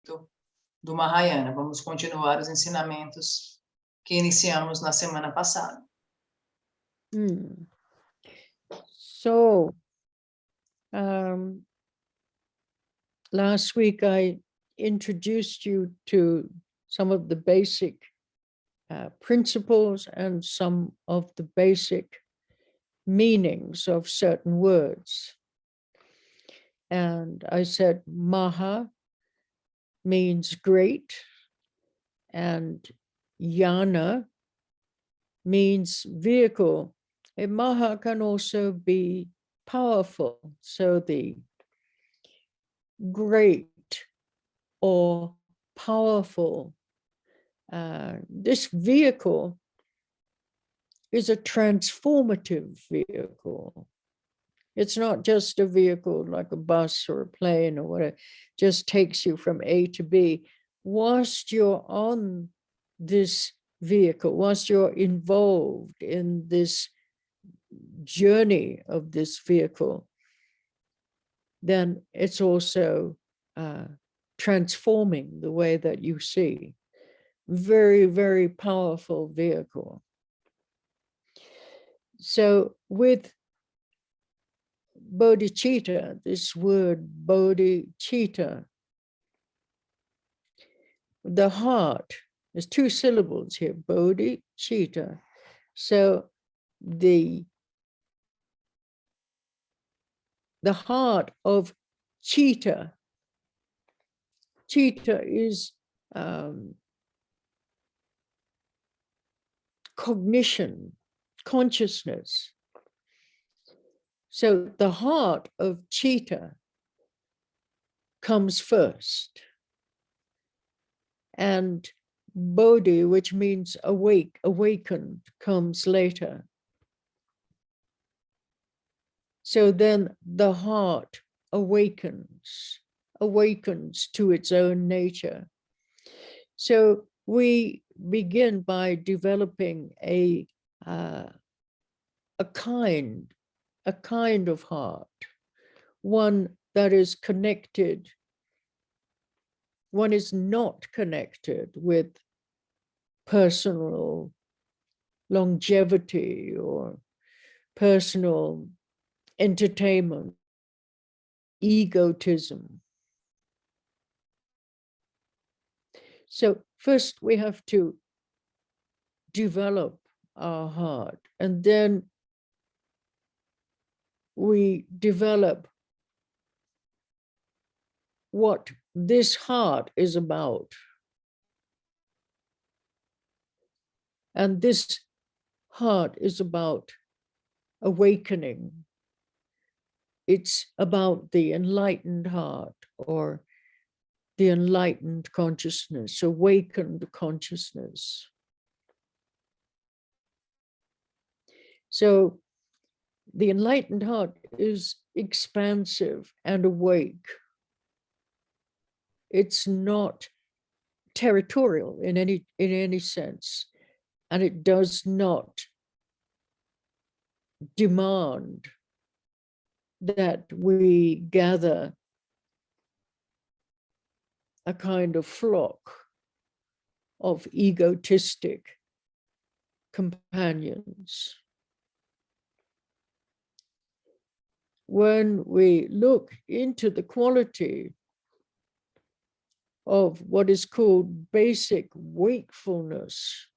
Espírito do Mahayana. Vamos continuar os ensinamentos que iniciamos na semana passada. So, last week I introduced you to some of the basic principles and some of the basic meanings of certain words. And I said Maha means great, and Yana means vehicle. A Maha can also be powerful. So the great or powerful, this vehicle is a transformative vehicle. It's not just a vehicle like a bus or a plane or whatever, just takes you from A to B. Whilst you're on this vehicle, whilst you're involved in this journey of this vehicle, then it's also transforming the way that you see. Very, very powerful vehicle. So with bodhicitta, this word bodhicitta, the heart, there's two syllables here, bodhicitta. So the heart of citta, citta is cognition, consciousness. So the heart of citta comes first, and bodhi, which means awakened, comes later. So then the heart awakens to its own nature. So we begin by developing a kind of heart, one that is connected. One is not connected with personal longevity or personal entertainment, egotism. So first we have to develop our heart, and then we develop what this heart is about. And this heart is about awakening. It's about the enlightened heart, or the enlightened consciousness, awakened consciousness. So the enlightened heart is expansive and awake. It's not territorial in any sense, and it does not demand that we gather a kind of flock of egotistic companions. When we look into the quality of what is called basic wakefulness,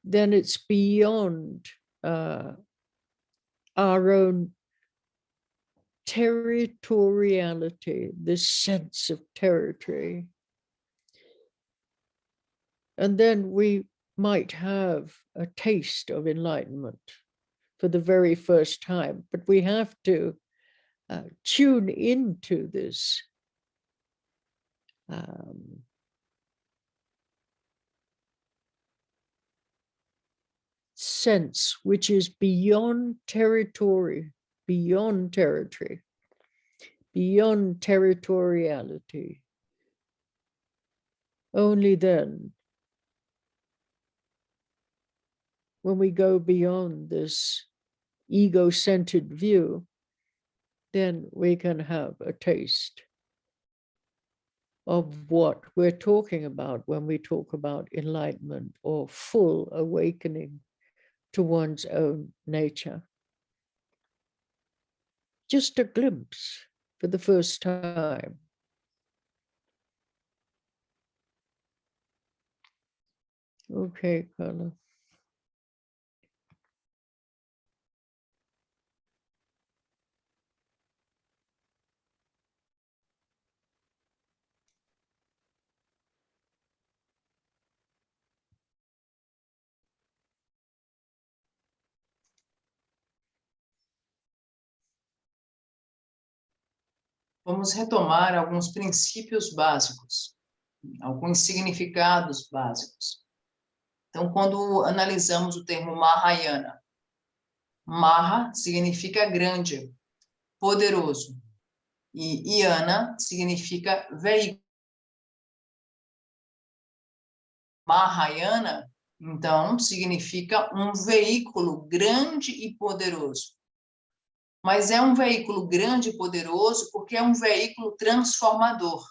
then it's beyond our own territoriality, this sense of territory. And then we might have a taste of enlightenment for the very first time, but we have to tune into this sense which is beyond territory, beyond territory, beyond territoriality. Only then, when we go beyond this ego-centered view, then we can have a taste of what we're talking about when we talk about enlightenment or full awakening to one's own nature. Just a glimpse for the first time. Okay, Carla. Vamos retomar alguns princípios básicos, alguns significados básicos. Então, quando analisamos o termo Mahayana, Maha significa grande, poderoso, e Yana significa veículo. Mahayana, então, significa um veículo grande e poderoso. Mas é um veículo grande e poderoso porque é um veículo transformador.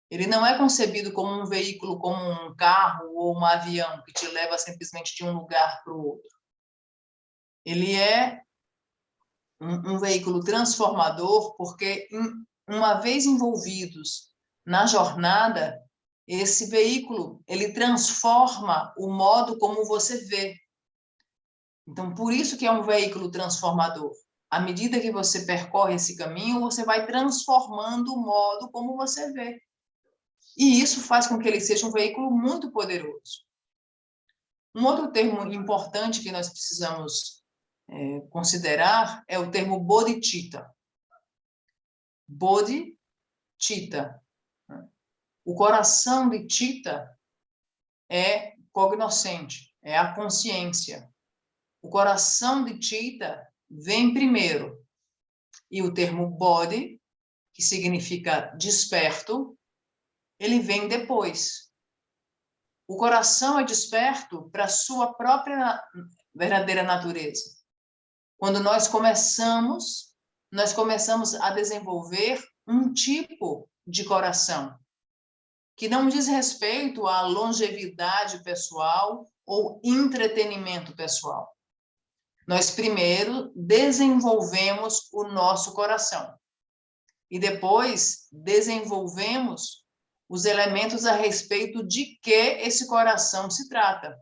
Ele não é concebido como um veículo, como um carro ou um avião que te leva simplesmente de um lugar para o outro. Ele é um veículo transformador porque, uma vez envolvidos na jornada, esse veículo, ele transforma o modo como você vê. Então, por isso que é um veículo transformador. À medida que você percorre esse caminho, você vai transformando o modo como você vê. E isso faz com que ele seja um veículo muito poderoso. Um outro termo importante que nós precisamos considerar é o termo Bodhicitta. Bodhicitta. O coração de Citta é cognoscente, é a consciência. O coração de Citta vem primeiro. E o termo Bodhi, que significa desperto, ele vem depois. O coração é desperto para a sua própria verdadeira natureza. Quando nós começamos a desenvolver um tipo de coração que não diz respeito à longevidade pessoal ou entretenimento pessoal. Nós primeiro desenvolvemos o nosso coração e depois desenvolvemos os elementos a respeito de que esse coração se trata.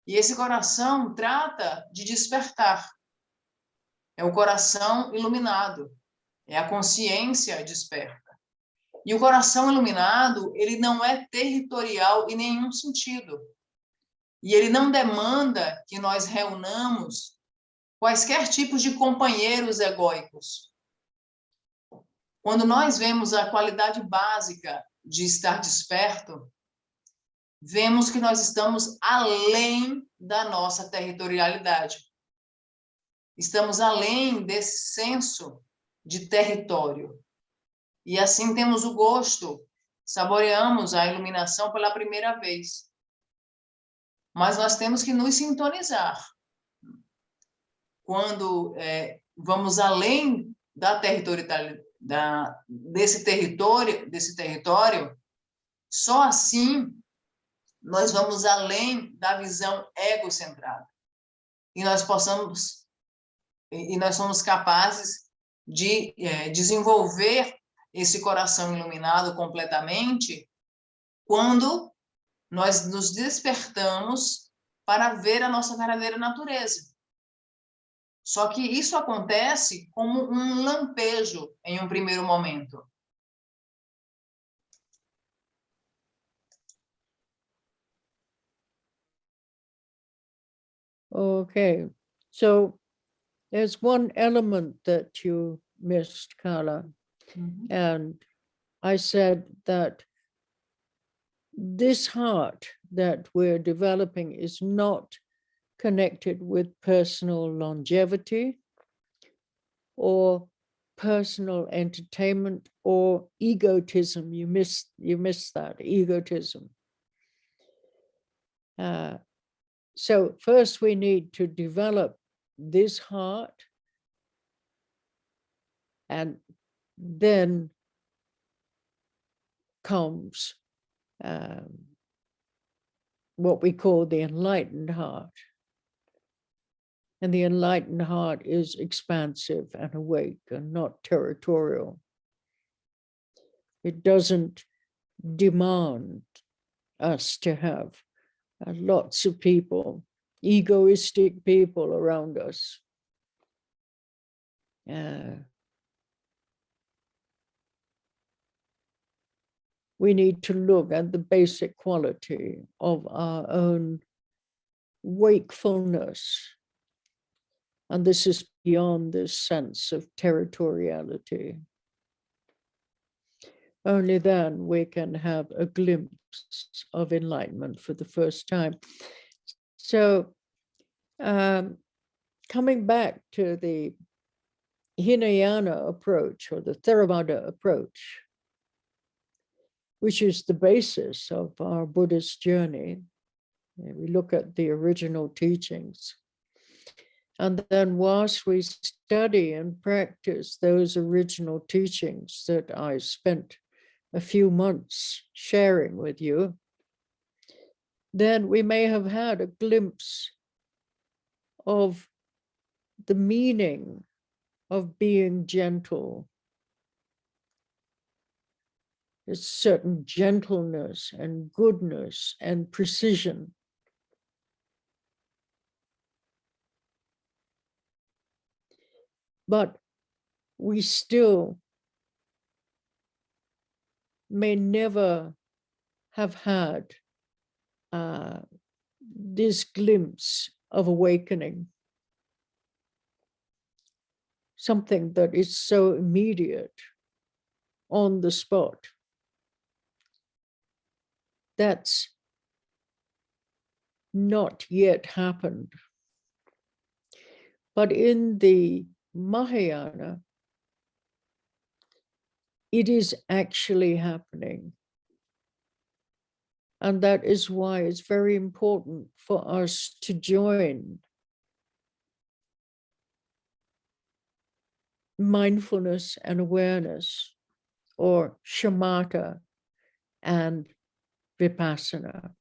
E esse coração trata de despertar. É o coração iluminado, é a consciência desperta. E o coração iluminado, ele não é territorial em nenhum sentido. E ele não demanda que nós reunamos quaisquer tipos de companheiros egóicos. Quando nós vemos a qualidade básica de estar desperto, vemos que nós estamos além da nossa territorialidade. Estamos além desse senso de território. E assim temos o gosto, saboreamos a iluminação pela primeira vez. Mas nós temos que nos sintonizar. Quando vamos além da desse território, só assim nós vamos além da visão egocentrada. E nós somos capazes de desenvolver esse coração iluminado completamente quando nós nos despertamos para ver a nossa verdadeira natureza. Só que isso acontece como um lampejo em um primeiro momento. Okay, so there's one element that you missed, Carla. Mm-hmm. And I said that this heart that we're developing is not connected with personal longevity or personal entertainment or egotism. You missed that, egotism. So first we need to develop this heart, and then comes what we call the enlightened heart. And the enlightened heart is expansive and awake and not territorial. It doesn't demand us to have lots of people, egoistic people around us. We need to look at the basic quality of our own wakefulness. And this is beyond this sense of territoriality. Only then we can have a glimpse of enlightenment for the first time. So coming back to the Hinayana approach or the Theravada approach, which is the basis of our Buddhist journey, we look at the original teachings. And then whilst we study and practice those original teachings that I spent a few months sharing with you, then we may have had a glimpse of the meaning of being gentle. There's certain gentleness and goodness and precision. But we still may never have had this glimpse of awakening, something that is so immediate, on the spot. That's not yet happened. But in the Mahayana, it is actually happening. And that is why it's very important for us to join mindfulness and awareness, or shamatha and vipassana.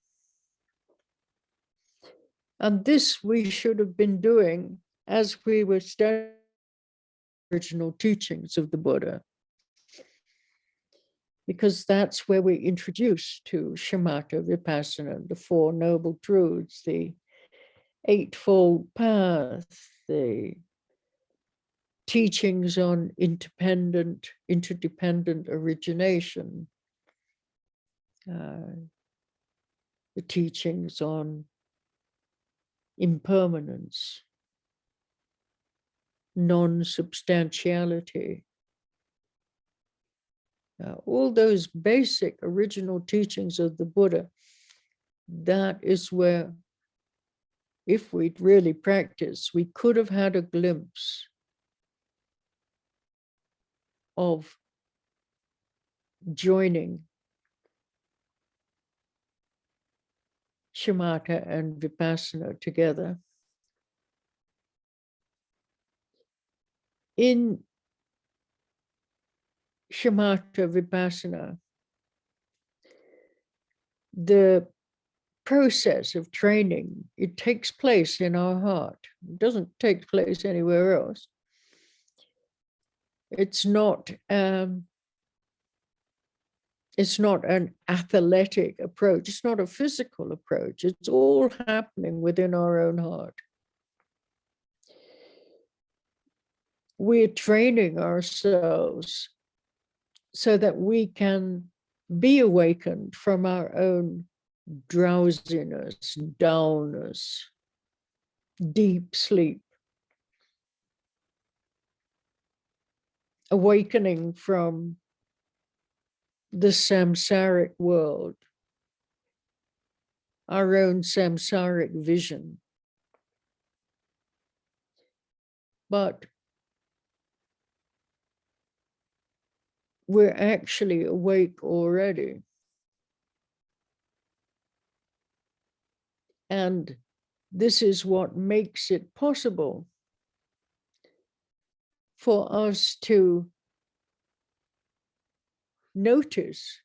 And this we should have been doing as we were studying the original teachings of the Buddha, because that's where we introduce to shamatha, vipassana, the Four Noble Truths, the Eightfold Path, the teachings on interdependent origination, the teachings on impermanence, non-substantiality. All those basic original teachings of the Buddha, that is where, if we'd really practiced, we could have had a glimpse of joining shamatha and vipassana together. In shamatha vipassana, the process of training, it takes place in our heart. It doesn't take place anywhere else. It's not an athletic approach. It's not a physical approach. It's all happening within our own heart. We're training ourselves so that we can be awakened from our own drowsiness, dullness, deep sleep, awakening from the samsaric world, our own samsaric vision. But we're actually awake already. And this is what makes it possible for us to notice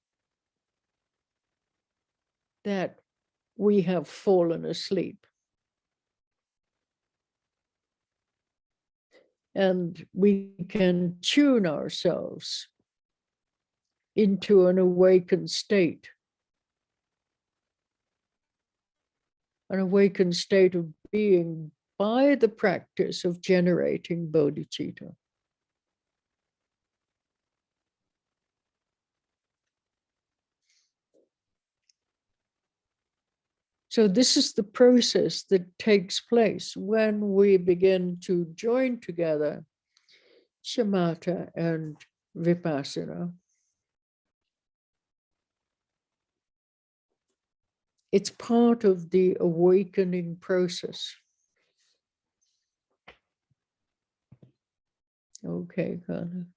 that we have fallen asleep. And we can tune ourselves into an awakened state. An awakened state of being by the practice of generating bodhicitta. So this is the process that takes place when we begin to join together shamatha and vipassana. It's part of the awakening process. Okay, Kana.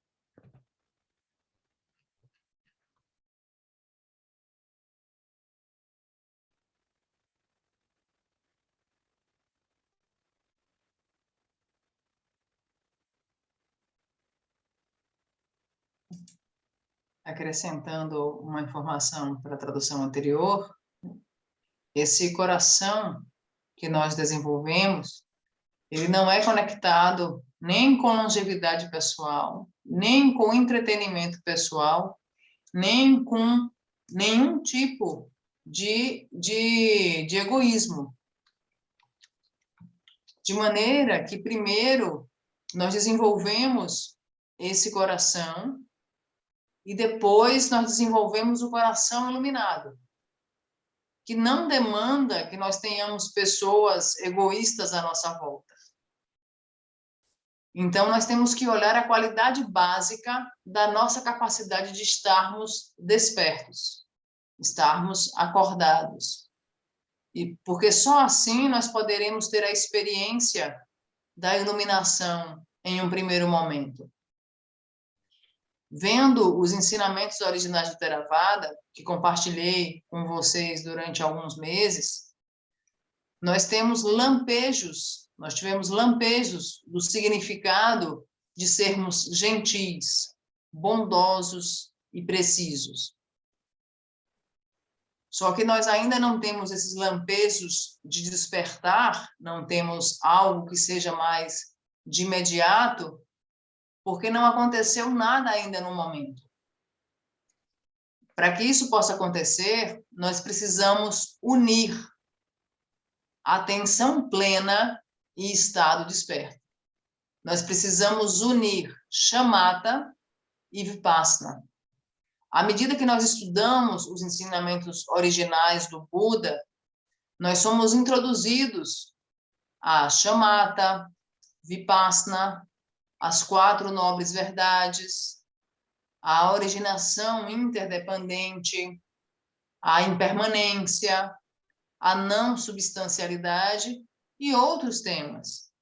Acrescentando uma informação para a tradução anterior, esse coração que nós desenvolvemos, ele não é conectado nem com longevidade pessoal, nem com entretenimento pessoal, nem com nenhum tipo de egoísmo. De maneira que, primeiro, nós desenvolvemos esse coração e depois nós desenvolvemos o coração iluminado, que não demanda que nós tenhamos pessoas egoístas à nossa volta. Então, nós temos que olhar a qualidade básica da nossa capacidade de estarmos despertos, estarmos acordados. E porque só assim nós poderemos ter a experiência da iluminação em um primeiro momento. Vendo os ensinamentos originais do Theravada, que compartilhei com vocês durante alguns meses, nós tivemos lampejos do significado de sermos gentis, bondosos e precisos. Só que nós ainda não temos esses lampejos de despertar, não temos algo que seja mais de imediato, porque não aconteceu nada ainda no momento. Para que isso possa acontecer, nós precisamos unir atenção plena e estado desperto. Nós precisamos unir shamatha e vipassana. À medida que nós estudamos os ensinamentos originais do Buda, nós somos introduzidos a shamatha, vipassana, as 4 nobres verdades, a originação interdependente, a impermanência, a não substancialidade e outros temas.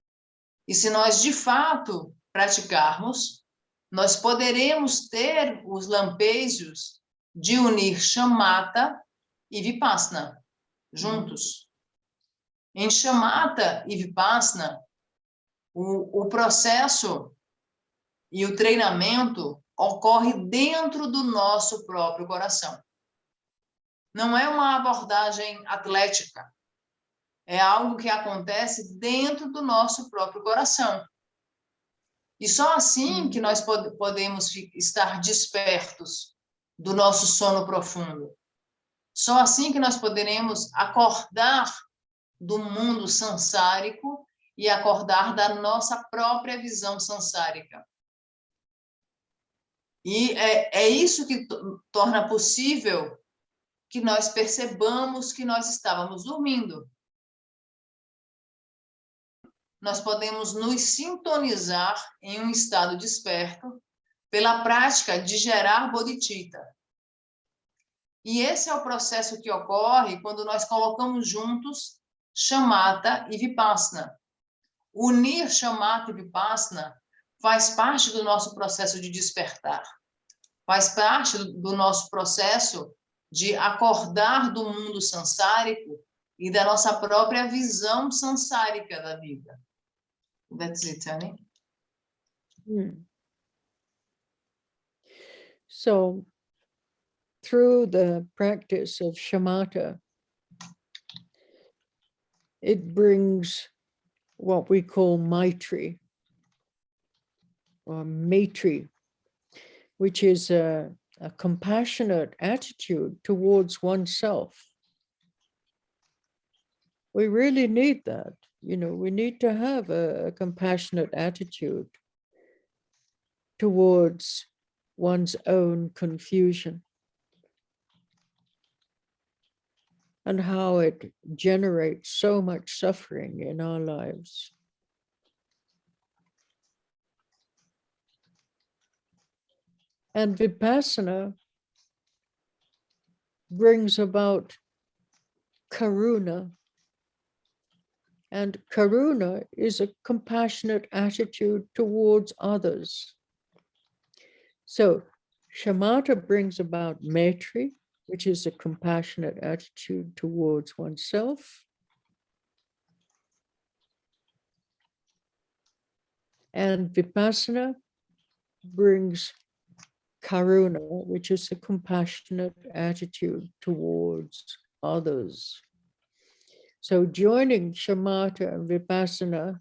E se nós, de fato, praticarmos, nós poderemos ter os lampejos de unir shamatha e vipassana juntos. Em shamatha e vipassana, o processo e o treinamento ocorre dentro do nosso próprio coração. Não é uma abordagem atlética, é algo que acontece dentro do nosso próprio coração. E só assim que nós podemos estar despertos do nosso sono profundo. Só assim que nós poderemos acordar do mundo sansárico e acordar da nossa própria visão sansárica. E é isso que torna possível que nós percebamos que nós estávamos dormindo. Nós podemos nos sintonizar em um estado desperto pela prática de gerar bodhicitta. E esse é o processo que ocorre quando nós colocamos juntos shamatha e vipassana. Unir shamatha e vipassana faz parte do nosso processo de despertar. Faz parte do nosso processo de acordar do mundo sansárico e da nossa própria visão sansárica da vida. That's it, honey. So, through the practice of shamatha it brings what we call maitri or maitri, which is a compassionate attitude towards oneself. We really need that. You know, we need to have a compassionate attitude towards one's own confusion and how it generates so much suffering in our lives. And vipassana brings about karuna. And karuna is a compassionate attitude towards others. So shamatha brings about maitri, which is a compassionate attitude towards oneself. And vipassana brings karuna, which is a compassionate attitude towards others. So joining shamatha and vipassana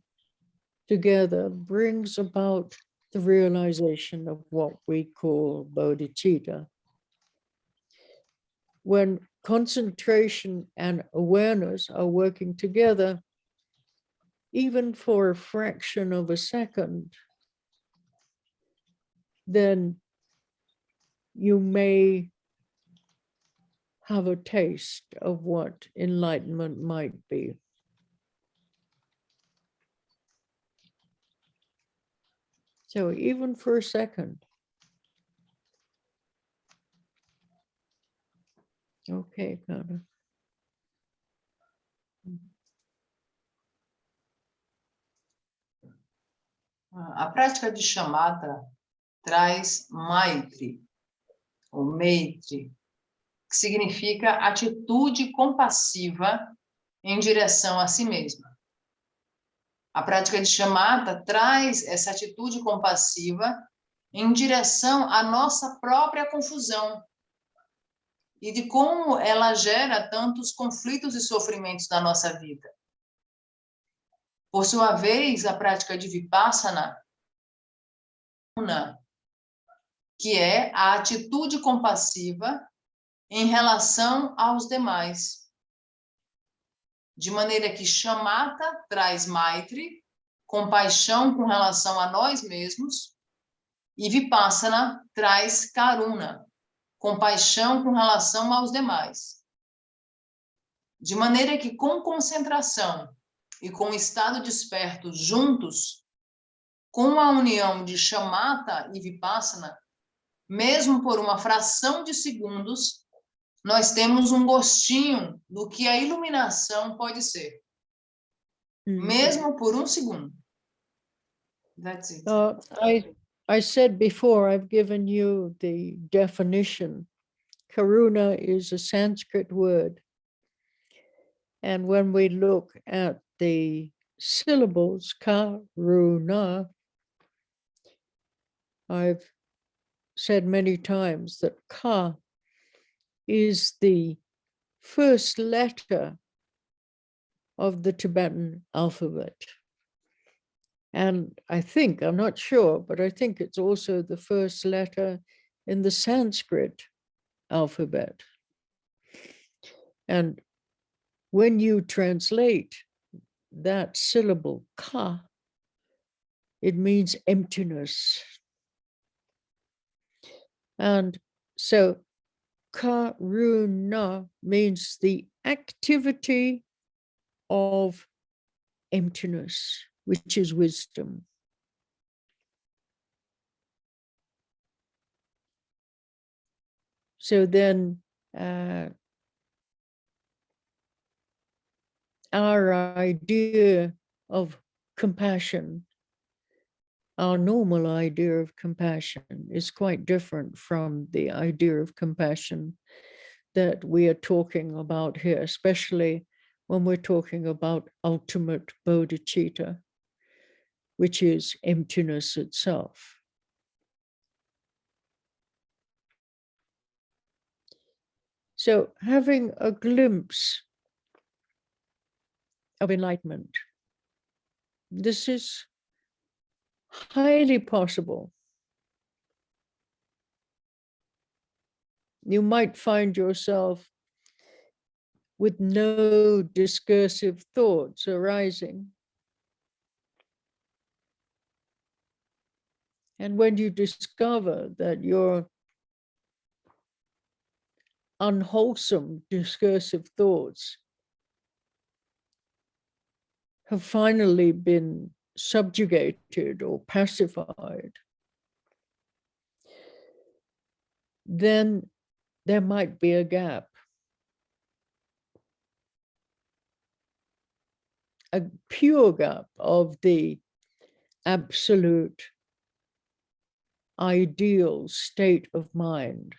together brings about the realization of what we call bodhicitta. When concentration and awareness are working together, even for a fraction of a second, then you may have a taste of what enlightenment might be. So even for a second. Okay, Kana. A prática de shamatha traz maitri, ou maitri, que significa atitude compassiva em direção a si mesma. A prática de shamatha traz essa atitude compassiva em direção à nossa própria confusão e de como ela gera tantos conflitos e sofrimentos na nossa vida. Por sua vez, a prática de vipassana, que é a atitude compassiva em relação aos demais. De maneira que shamatha traz maitri, compaixão com relação a nós mesmos, e vipassana traz karuna, compaixão com relação aos demais. De maneira que com concentração e com estado desperto juntos, com a união de shamatha e vipassana, mesmo por uma fração de segundos, nós temos um gostinho do que a iluminação pode ser. Mesmo por um segundo. That's it. I said before, I've given you the definition. Karuna is a Sanskrit word. And when we look at the syllables, karuna, I've said many times that ka is the first letter of the Tibetan alphabet. And I think, I'm not sure, but I think it's also the first letter in the Sanskrit alphabet. And when you translate that syllable ka, it means emptiness. And so karuna means the activity of emptiness, which is wisdom. So then our idea of compassion, our normal idea of compassion, is quite different from the idea of compassion that we are talking about here, especially when we're talking about ultimate bodhicitta, which is emptiness itself. So having a glimpse of enlightenment. This is highly possible. You might find yourself with no discursive thoughts arising. And when you discover that your unwholesome discursive thoughts have finally been subjugated or pacified, then there might be a gap. A pure gap of the absolute ideal state of mind.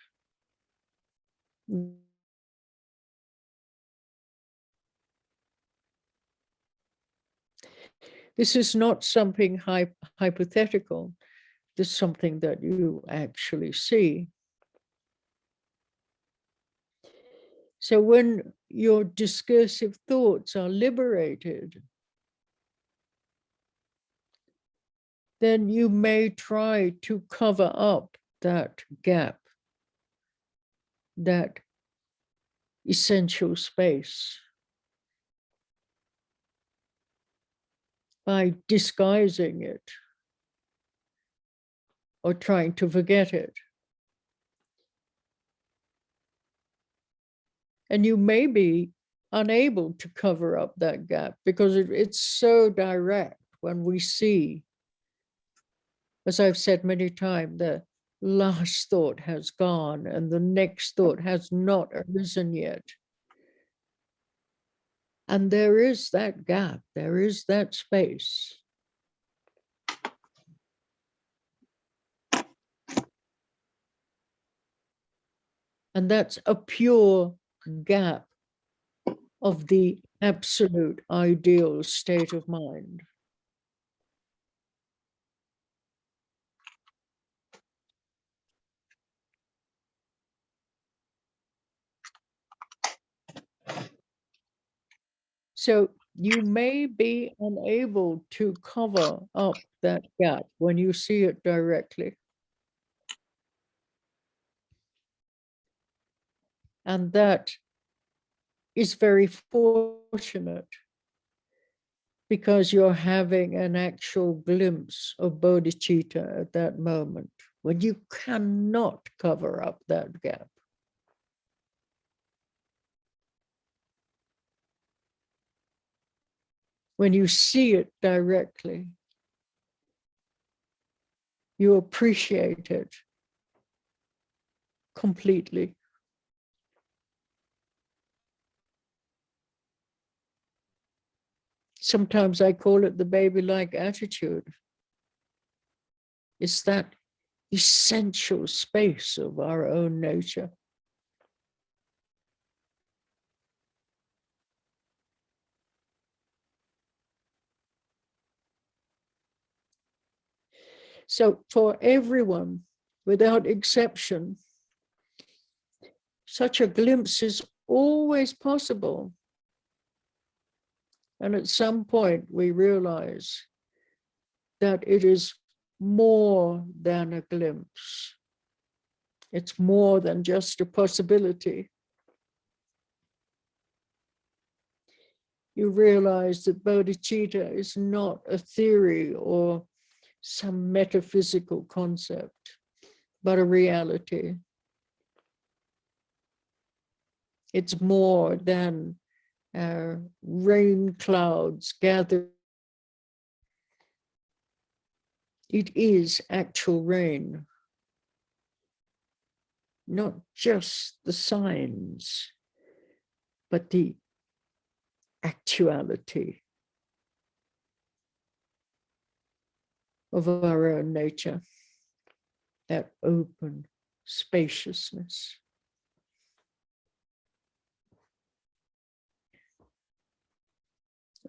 This is not something hypothetical. This is something that you actually see. So when your discursive thoughts are liberated, then you may try to cover up that gap, that essential space, by disguising it or trying to forget it. And you may be unable to cover up that gap because it's so direct when we see, as I've said many times, the last thought has gone and the next thought has not arisen yet. And there is that gap, there is that space. And that's a pure gap of the absolute ideal state of mind. So you may be unable to cover up that gap when you see it directly. And that is very fortunate because you're having an actual glimpse of bodhicitta at that moment when you cannot cover up that gap. When you see it directly, you appreciate it completely. Sometimes I call it the baby-like attitude. It's that essential space of our own nature. So for everyone, without exception, such a glimpse is always possible. And at some point we realize that it is more than a glimpse. It's more than just a possibility. You realize that bodhicitta is not a theory or some metaphysical concept, but a reality. It's more than rain clouds gathered. It is actual rain, not just the signs, but the actuality of our own nature, that open spaciousness.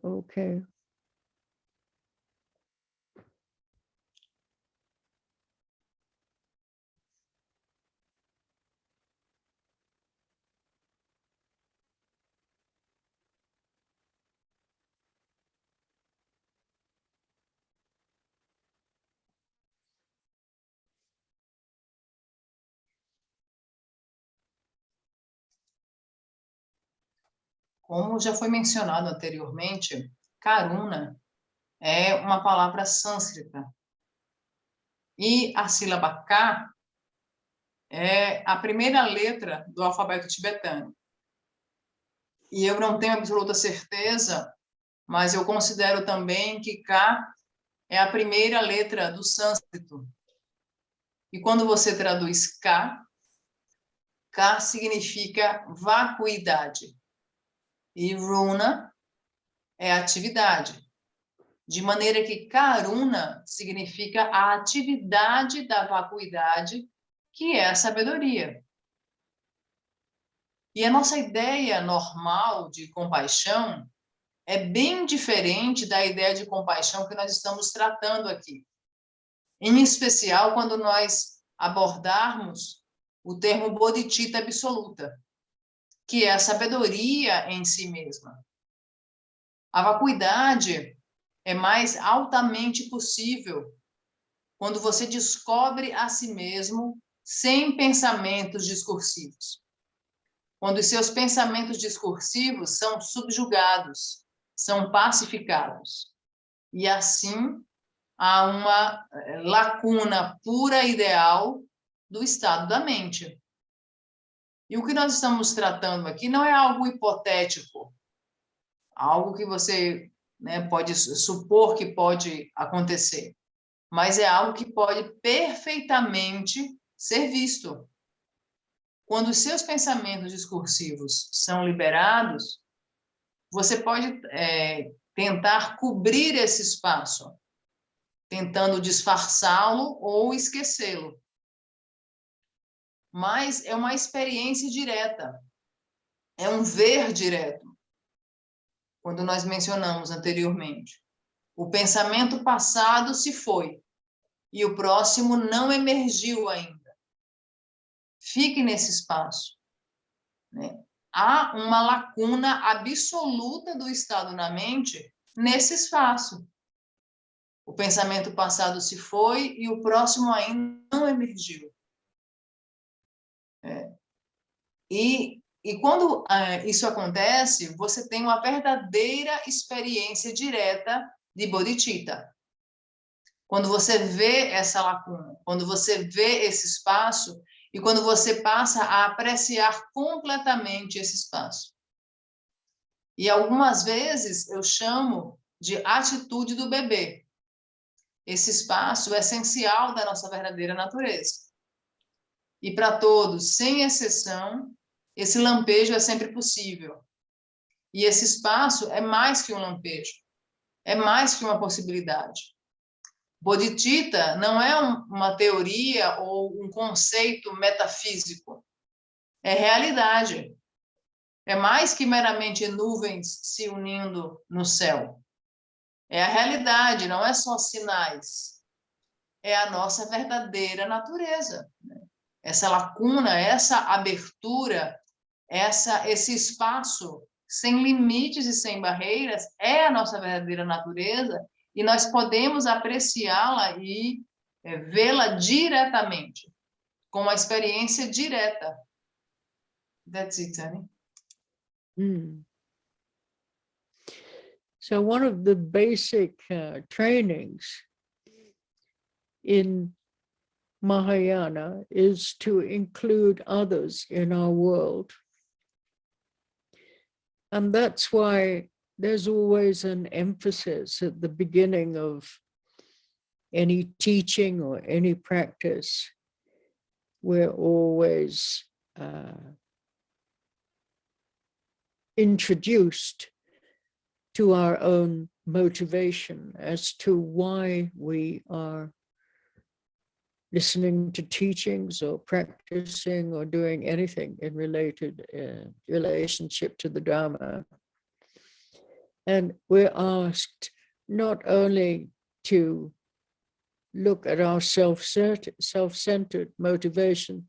Okay. Como já foi mencionado anteriormente, karuna é uma palavra sânscrita. E a sílaba K é a primeira letra do alfabeto tibetano. E eu não tenho absoluta certeza, mas eu considero também que K é a primeira letra do sânscrito. E quando você traduz K, K significa vacuidade. E Runa é atividade. De maneira que Karuna significa a atividade da vacuidade, que é a sabedoria. E a nossa ideia normal de compaixão é bem diferente da ideia de compaixão que nós estamos tratando aqui. Em especial quando nós abordarmos o termo Bodhicitta absoluta, que é a sabedoria em si mesma. A vacuidade é mais altamente possível quando você descobre a si mesmo sem pensamentos discursivos. Quando os seus pensamentos discursivos são subjugados, são pacificados. E assim há uma lacuna pura ideal do estado da mente. E o que nós estamos tratando aqui não é algo hipotético, algo que você, né, pode supor que pode acontecer, mas é algo que pode perfeitamente ser visto. Quando os seus pensamentos discursivos são liberados, você pode tentar cobrir esse espaço, tentando disfarçá-lo ou esquecê-lo. Mas é uma experiência direta, é um ver direto. Quando nós mencionamos anteriormente, o pensamento passado se foi e o próximo não emergiu ainda. Fique nesse espaço, né? Há uma lacuna absoluta do estado na mente nesse espaço. O pensamento passado se foi e o próximo ainda não emergiu. E quando isso acontece, você tem uma verdadeira experiência direta de bodhicitta. Quando você vê essa lacuna, quando você vê esse espaço e quando você passa a apreciar completamente esse espaço. E algumas vezes eu chamo de atitude do bebê. Esse espaço é essencial da nossa verdadeira natureza. E para todos, sem exceção, esse lampejo é sempre possível. E esse espaço é mais que um lampejo, é mais que uma possibilidade. Bodhicitta não é uma teoria ou um conceito metafísico, é realidade. É mais que meramente nuvens se unindo no céu. É a realidade, não é só sinais. É a nossa verdadeira natureza. Essa lacuna, essa abertura, esse espaço sem limites e sem barreiras é a nossa verdadeira natureza e nós podemos apreciá-la e vê-la diretamente, com uma experiência direta. That's it, Annie. So one of the basic trainings in Mahayana is to include others in our world. And that's why there's always an emphasis at the beginning of any teaching or any practice. We're always introduced to our own motivation as to why we are listening to teachings or practicing or doing anything in relationship to the Dharma. And we're asked not only to look at our self-centered motivation,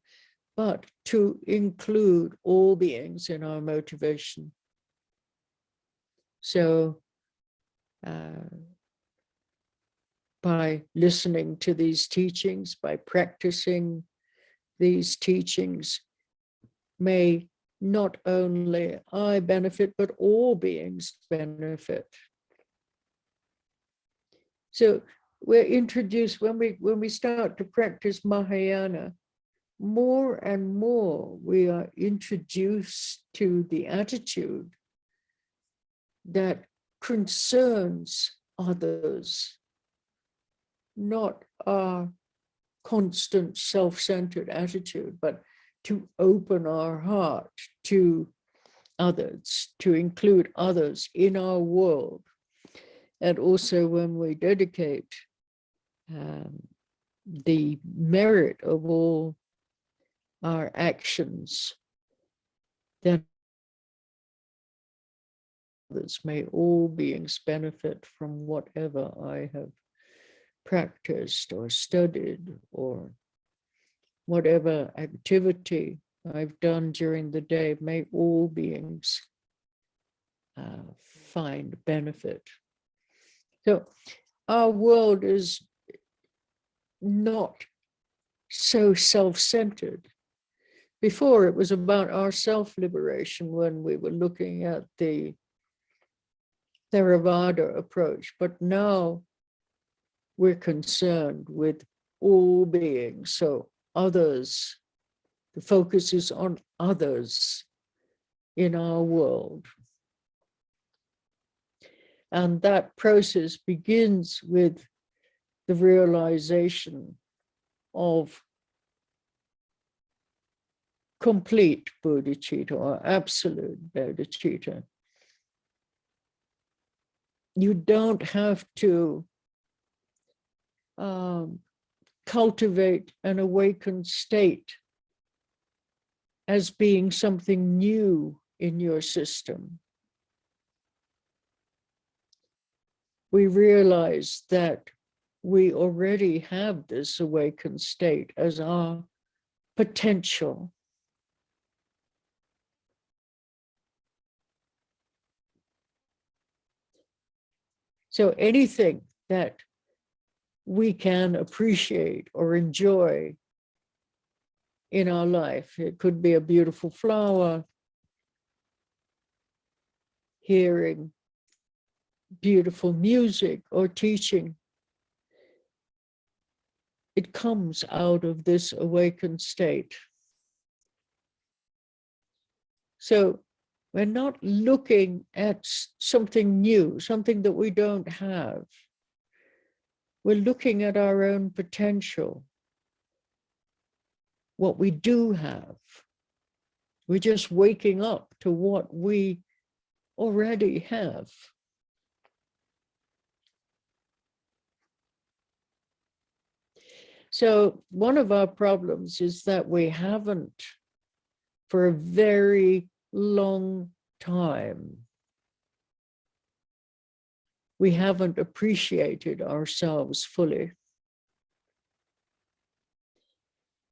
but to include all beings in our motivation. So by listening to these teachings, by practicing these teachings, may not only I benefit, but all beings benefit. So we're introduced, when we start to practice Mahayana, more and more we are introduced to the attitude that concerns others, not our constant self-centered attitude, but to open our heart to others, to include others in our world. And also when we dedicate the merit of all our actions, then others, may all beings benefit from whatever I have practiced or studied, or whatever activity I've done during the day. May all beings find benefit. So our world is not so self-centered. Before, it was about our self-liberation when we were looking at the Theravada approach, but now we're concerned with all beings. So others, the focus is on others in our world. And that process begins with the realization of complete bodhicitta or absolute bodhicitta. You don't have to cultivate an awakened state as being something new in your system. We realize that we already have this awakened state as our potential. So anything that we can appreciate or enjoy in our life, it could be a beautiful flower, hearing beautiful music, or teaching. It comes out of this awakened state. So we're not looking at something new, something that we don't have. We're looking at our own potential, what we do have. We're just waking up to what we already have. So one of our problems is that we haven't, for a very long time, we haven't appreciated ourselves fully.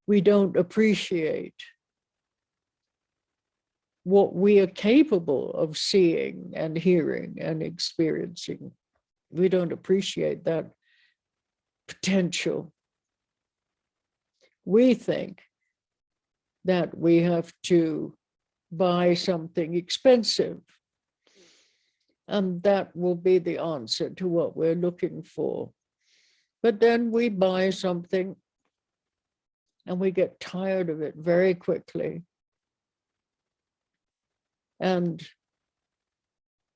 We don't appreciate what we are capable of seeing and hearing and experiencing. We don't appreciate that potential. We think that we have to buy something expensive, and that will be the answer to what we're looking for. But then we buy something and we get tired of it very quickly. And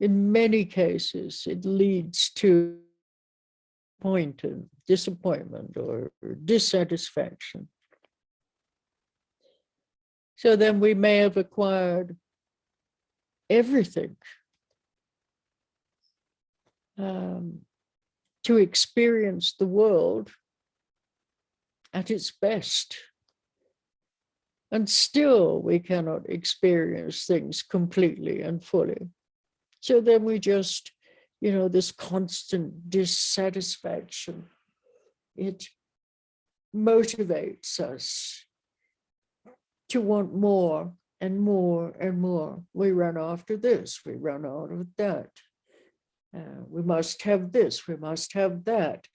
in many cases, it leads to disappointment or dissatisfaction. So then we may have acquired everything to experience the world at its best. And still we cannot experience things completely and fully. So then we just, this constant dissatisfaction, it motivates us to want more and more and more. We run after this, we run out of that. We must have this, we must have that.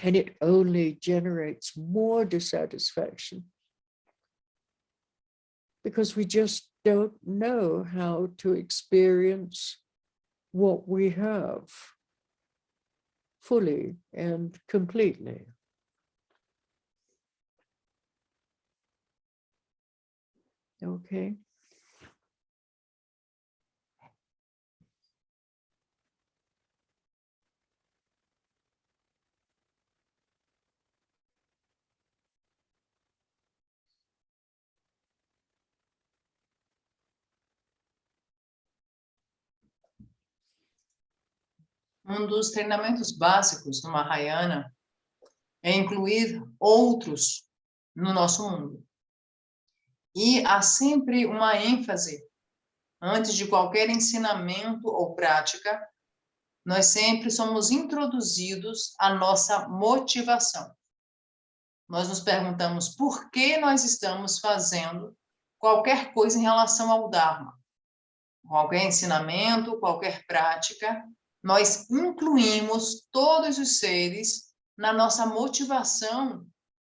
And it only generates more dissatisfaction because we just don't know how to experience what we have fully and completely. Okay. Um dos treinamentos básicos do Mahayana é incluir outros no nosso mundo. E há sempre uma ênfase, antes de qualquer ensinamento ou prática, nós sempre somos introduzidos à nossa motivação. Nós nos perguntamos por que nós estamos fazendo qualquer coisa em relação ao Dharma. Qualquer ensinamento, qualquer prática, nós incluímos todos os seres na nossa motivação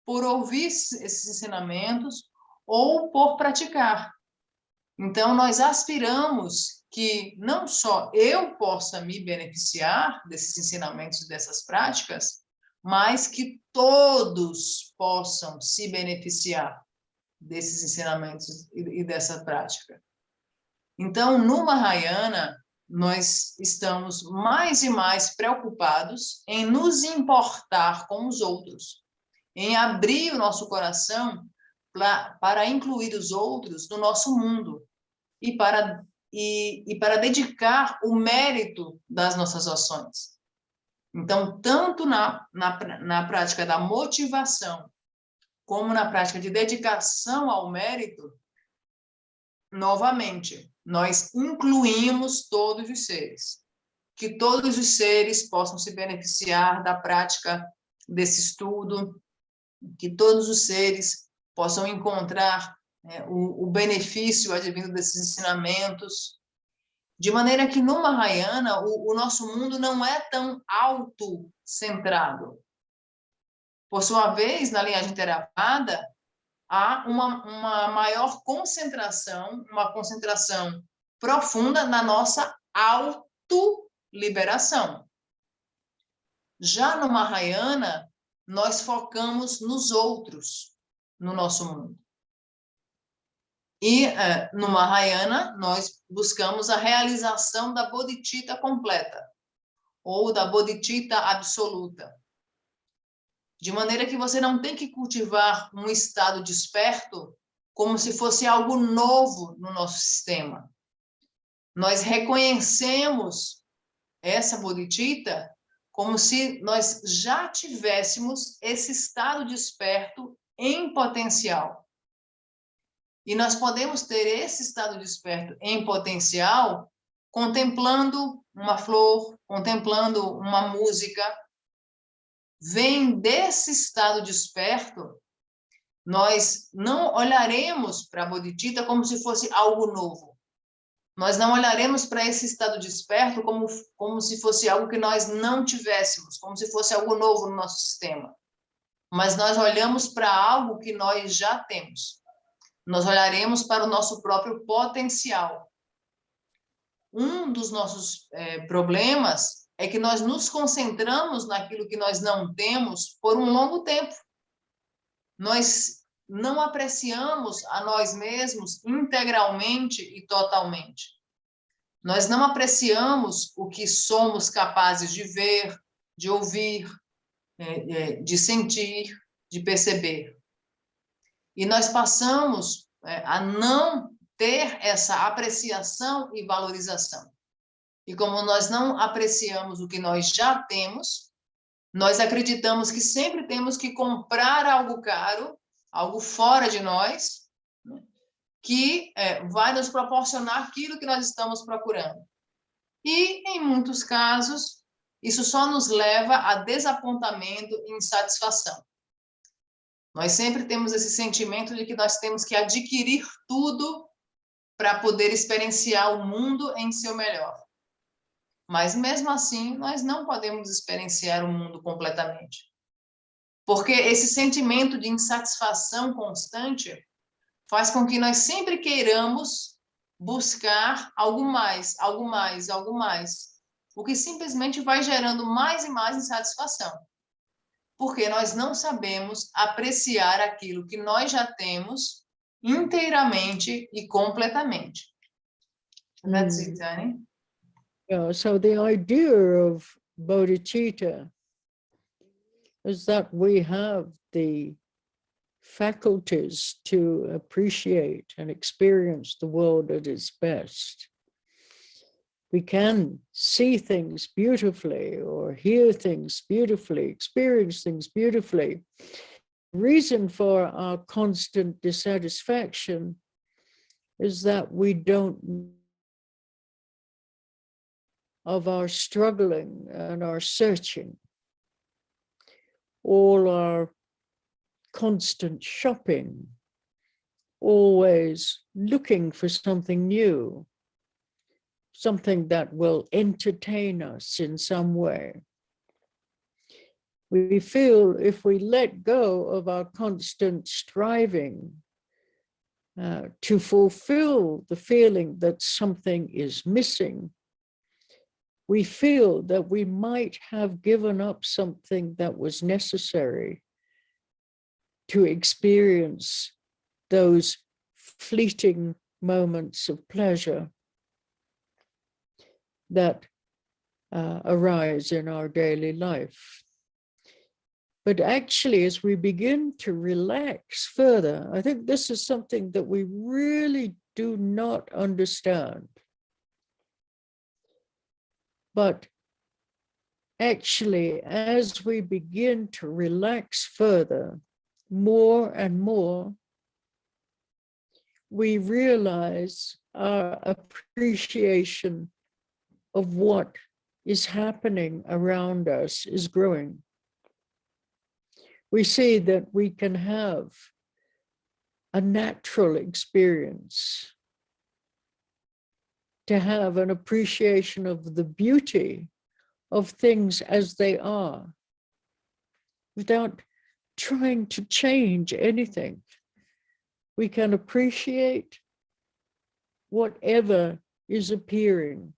por ouvir esses ensinamentos ou por praticar. Então, nós aspiramos que não só eu possa me beneficiar desses ensinamentos e dessas práticas, mas que todos possam se beneficiar desses ensinamentos e dessa prática. Então, no Mahayana, nós estamos mais e mais preocupados em nos importar com os outros, em abrir o nosso coração para incluir os outros no nosso mundo e para dedicar o mérito das nossas ações. Então, tanto na prática da motivação, como na prática de dedicação ao mérito, novamente, nós incluímos todos os seres. Que todos os seres possam se beneficiar da prática desse estudo, que todos os seres possam encontrar o benefício advindo desses ensinamentos, de maneira que no Mahayana o nosso mundo não é tão autocentrado. Por sua vez, na linhagem Theravada, há uma maior concentração, uma concentração profunda na nossa autoliberação. Já no Mahayana, nós focamos nos outros, no nosso mundo. E no Mahayana, nós buscamos a realização da Bodhicitta completa, ou da Bodhicitta absoluta. De maneira que você não tem que cultivar um estado desperto como se fosse algo novo no nosso sistema. Nós reconhecemos essa Bodhicitta como se nós já tivéssemos esse estado desperto em potencial. E nós podemos ter esse estado desperto em potencial contemplando uma flor, contemplando uma música. Vem desse estado desperto, nós não olharemos para a Bodhicitta como se fosse algo novo. Nós não olharemos para esse estado desperto como se fosse algo que nós não tivéssemos, como se fosse algo novo no nosso sistema. Mas nós olhamos para algo que nós já temos. Nós olharemos para o nosso próprio potencial. Um dos nossos problemas é que nós nos concentramos naquilo que nós não temos por um longo tempo. Nós não apreciamos a nós mesmos integralmente e totalmente. Nós não apreciamos o que somos capazes de ver, de ouvir, de sentir, de perceber. E nós passamos a não ter essa apreciação e valorização. E como nós não apreciamos o que nós já temos, nós acreditamos que sempre temos que comprar algo caro, algo fora de nós, que vai nos proporcionar aquilo que nós estamos procurando. E, em muitos casos, isso só nos leva a desapontamento e insatisfação. Nós sempre temos esse sentimento de que nós temos que adquirir tudo para poder experienciar o mundo em seu melhor. Mas, mesmo assim, nós não podemos experienciar o mundo completamente. Porque esse sentimento de insatisfação constante faz com que nós sempre queiramos buscar algo mais, algo mais, algo mais, o que simplesmente vai gerando mais e mais insatisfação, porque nós não sabemos apreciar aquilo que nós já temos inteiramente e completamente. That's it, Annie. Yeah, so the idea of bodhicitta is that we have the faculties to appreciate and experience the world at its best. We can see things beautifully or hear things beautifully, experience things beautifully. The reason for our constant dissatisfaction is that we don't of our struggling and our searching, all our constant shopping, always looking for something new, something that will entertain us in some way. We feel if we let go of our constant striving to fulfill the feeling that something is missing, we feel that we might have given up something that was necessary to experience those fleeting moments of pleasure that arise in our daily life. But actually, as we begin to relax further, I think this is something that we really do not understand. But actually, as we begin to relax further, more and more, we realize our appreciation of what is happening around us is growing. We see that we can have a natural experience, to have an appreciation of the beauty of things as they are, without trying to change anything. We can appreciate whatever is appearing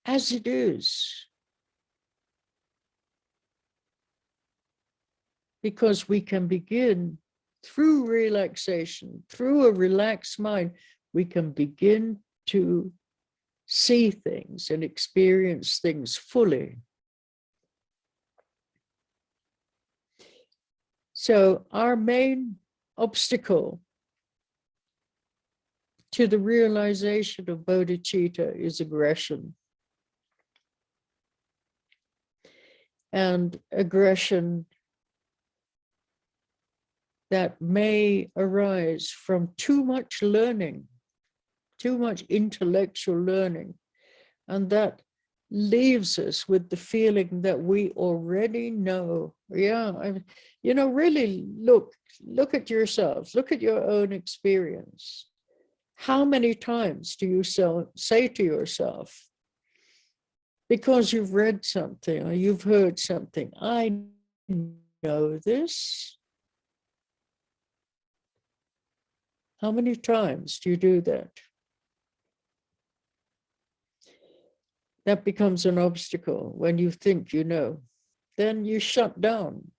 as it is, because we can begin through relaxation, through a relaxed mind, we can begin to see things and experience things fully. So our main obstacle to the realization of bodhicitta is aggression. And aggression that may arise from too much learning, too much intellectual learning, and that leaves us with the feeling that we already know. Really look at yourselves, look at your own experience. How many times do you say to yourself, because you've read something or you've heard something, I know this? How many times do you do that? That becomes an obstacle when you think you know. Then you shut down.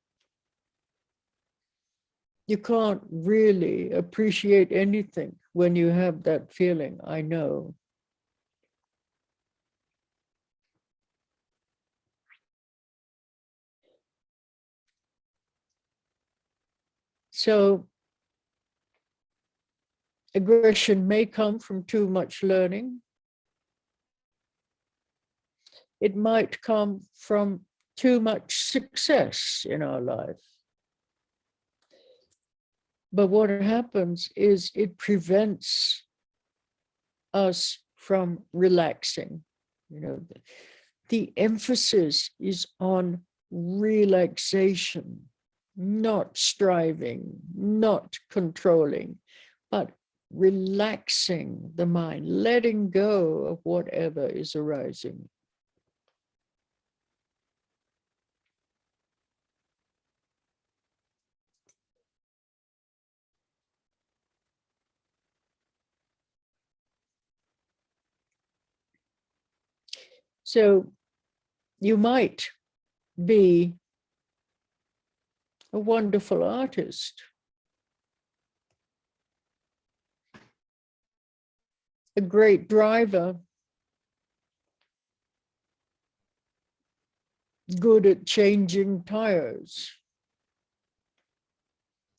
You can't really appreciate anything when you have that feeling, I know. So aggression may come from too much learning. It might come from too much success in our life. But what happens is it prevents us from relaxing. The emphasis is on relaxation, not striving, not controlling, but relaxing the mind, letting go of whatever is arising. So you might be a wonderful artist, a great driver, good at changing tires.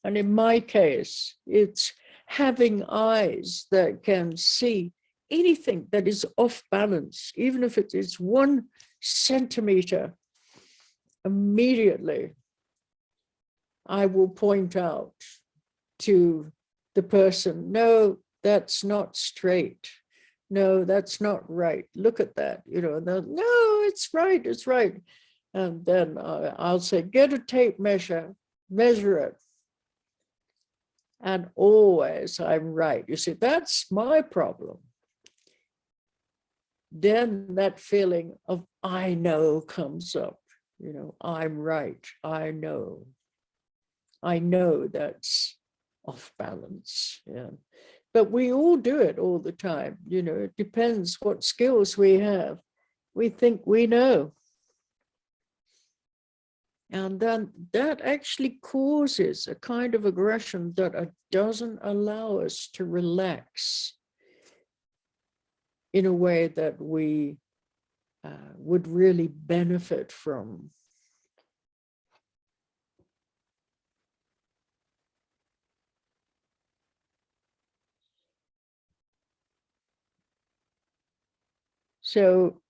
And in my case, it's having eyes that can see anything that is off balance, even if it is 1 centimeter, immediately I will point out to the person, no, that's not straight. No, that's not right. Look at that, no, it's right, it's right. And then I'll say, get a tape measure, measure it. And always I'm right. You see, that's my problem. Then that feeling of I know comes up, I'm right, I know that's off balance. Yeah. But we all do it all the time. It depends what skills we have. We think we know. And then that actually causes a kind of aggression that doesn't allow us to relax in a way that we would really benefit from. So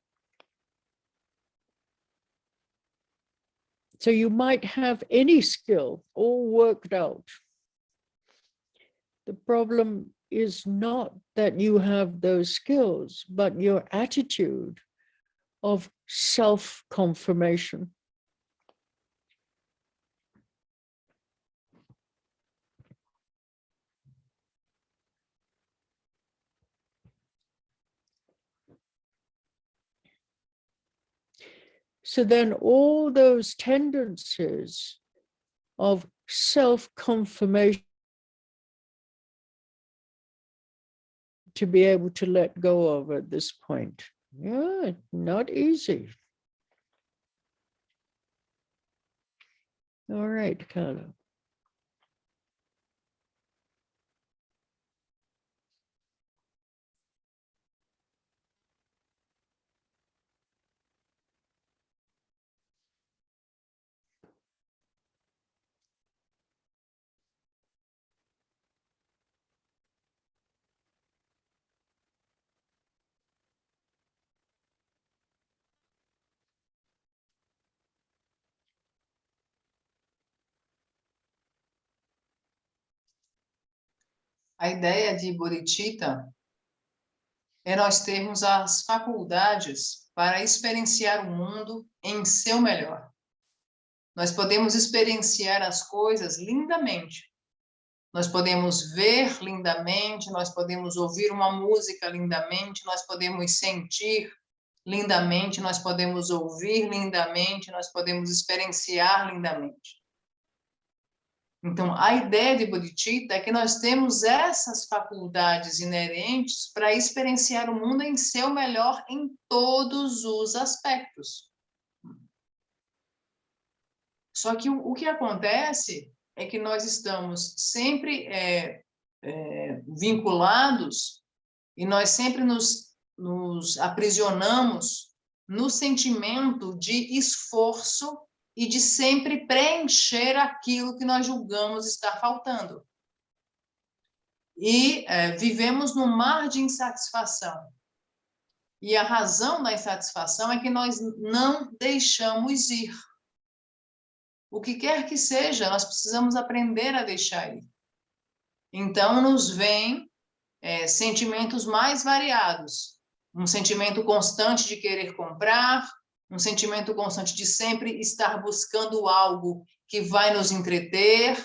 you might have any skill all worked out. The problem is not that you have those skills, but your attitude of self-confirmation. So then all those tendencies of self-confirmation to be able to let go of at this point. Yeah, not easy. All right, Carla. A ideia de Bodhicitta é nós termos as faculdades para experienciar o mundo em seu melhor. Nós podemos experienciar as coisas lindamente. Nós podemos ver lindamente, nós podemos ouvir uma música lindamente, nós podemos sentir lindamente, nós podemos ouvir lindamente, nós podemos experienciar lindamente. Então, a ideia de Bodhicitta é que nós temos essas faculdades inerentes para experienciar o mundo em seu melhor em todos os aspectos. Só que o que acontece é que nós estamos sempre vinculados e nós sempre nos aprisionamos no sentimento de esforço e de sempre preencher aquilo que nós julgamos estar faltando. E vivemos num mar de insatisfação. E a razão da insatisfação é que nós não deixamos ir. O que quer que seja, nós precisamos aprender a deixar ir. Então, nos vêm sentimentos mais variados. Um sentimento constante de querer comprar, um sentimento constante de sempre estar buscando algo que vai nos entreter,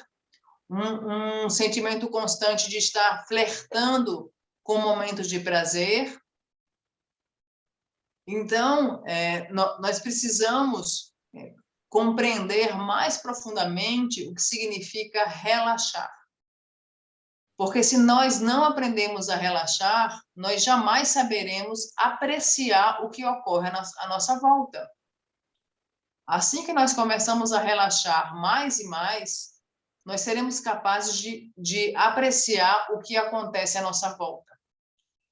um sentimento constante de estar flertando com momentos de prazer. Então, nós precisamos compreender mais profundamente o que significa relaxar. Porque se nós não aprendemos a relaxar, nós jamais saberemos apreciar o que ocorre à nossa volta. Assim que nós começamos a relaxar mais e mais, nós seremos capazes de apreciar o que acontece à nossa volta.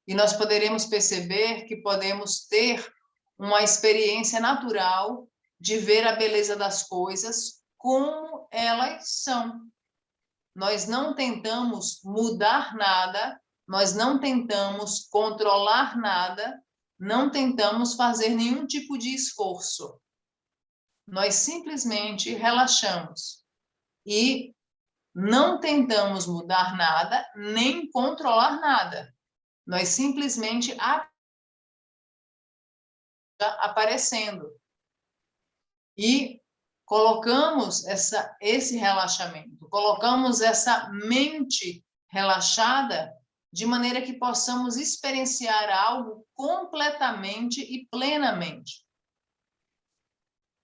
E nós poderemos perceber que podemos ter uma experiência natural de ver a beleza das coisas como elas são. Nós não tentamos mudar nada, nós não tentamos controlar nada, não tentamos fazer nenhum tipo de esforço. Nós simplesmente relaxamos e não tentamos mudar nada, nem controlar nada. Nós simplesmente aparecendo. E colocamos esse relaxamento, colocamos essa mente relaxada de maneira que possamos experienciar algo completamente e plenamente.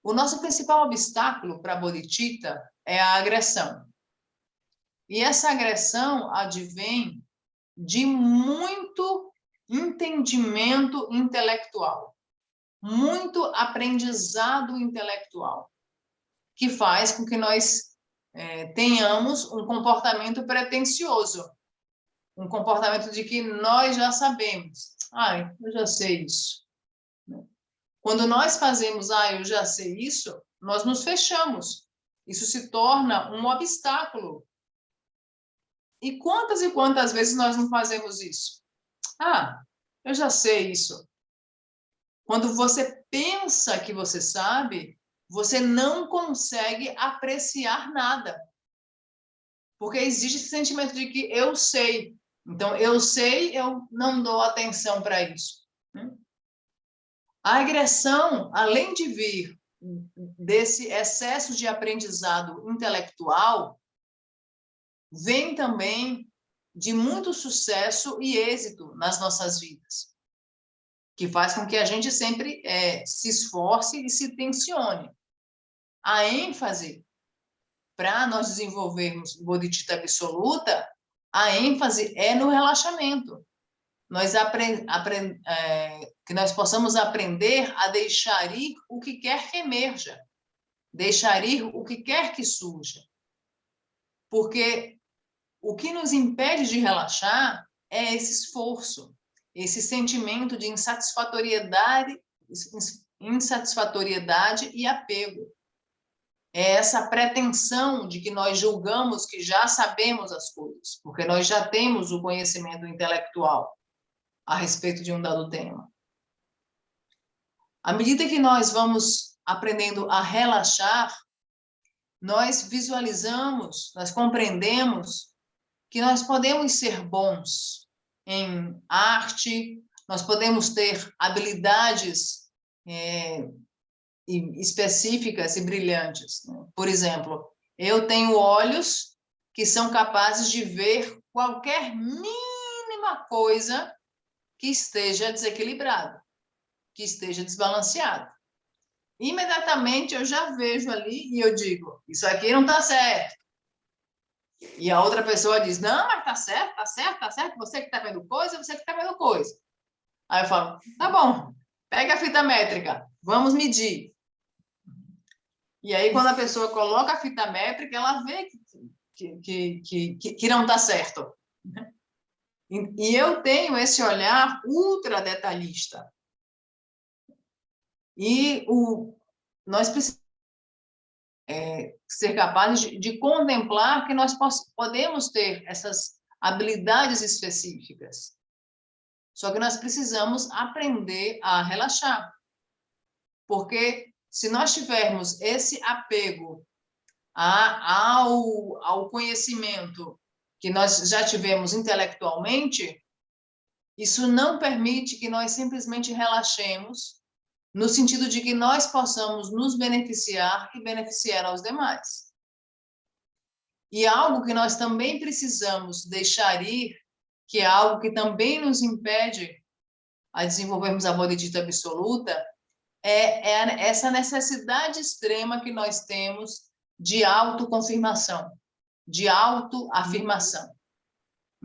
O nosso principal obstáculo para a Bodhicitta é a agressão. E essa agressão advém de muito entendimento intelectual, muito aprendizado intelectual, que faz com que nós tenhamos um comportamento pretensioso, um comportamento de que nós já sabemos. Eu já sei isso. Quando nós fazemos, eu já sei isso, nós nos fechamos. Isso se torna um obstáculo. E quantas vezes nós não fazemos isso? Eu já sei isso. Quando você pensa que você sabe, você não consegue apreciar nada. Porque existe esse sentimento de que eu sei. Então, eu sei, eu não dou atenção para isso. A agressão, além de vir desse excesso de aprendizado intelectual, vem também de muito sucesso e êxito nas nossas vidas, que faz com que a gente sempre se esforce e se tensione. A ênfase para nós desenvolvermos Bodhicitta absoluta, a ênfase é no relaxamento. Que nós possamos aprender a deixar ir o que quer que emerja, deixar ir o que quer que surja. Porque o que nos impede de relaxar é esse esforço, esse sentimento de insatisfatoriedade e apego. É essa pretensão de que nós julgamos que já sabemos as coisas, porque nós já temos o conhecimento intelectual a respeito de um dado tema. À medida que nós vamos aprendendo a relaxar, nós visualizamos, nós compreendemos que nós podemos ser bons em arte, nós podemos ter habilidades específicas e brilhantes. Por exemplo, eu tenho olhos que são capazes de ver qualquer mínima coisa que esteja desequilibrado, que esteja desbalanceado. Imediatamente eu já vejo ali e eu digo, isso aqui não está certo. E a outra pessoa diz, não, mas está certo, está certo, está certo, você que está vendo coisa, você que está vendo coisa. Aí eu falo, tá bom, pega a fita métrica, vamos medir. E aí quando a pessoa coloca a fita métrica, ela vê que não está certo. E eu tenho esse olhar ultra detalhista. E nós precisamos ser capazes de contemplar que nós podemos ter essas habilidades específicas. Só que nós precisamos aprender a relaxar. Porque se nós tivermos esse apego ao conhecimento que nós já tivemos intelectualmente, isso não permite que nós simplesmente relaxemos, no sentido de que nós possamos nos beneficiar e beneficiar aos demais. E algo que nós também precisamos deixar ir, que é algo que também nos impede a desenvolvermos a Bodhicitta absoluta, é essa necessidade extrema que nós temos de autoconfirmação, de autoafirmação.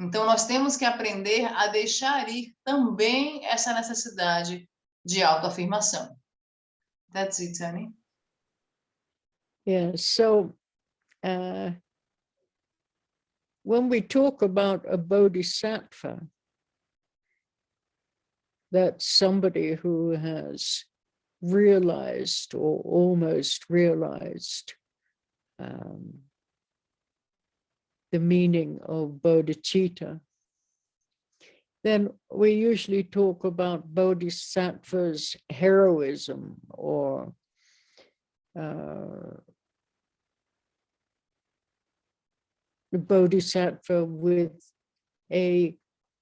Então, nós temos que aprender a deixar ir também essa necessidade de autoafirmação. That's it, Sunny. Yeah, so when we talk about a bodhisattva, that's somebody who has realized or almost realized the meaning of bodhicitta. Then we usually talk about bodhisattva's heroism or the bodhisattva with a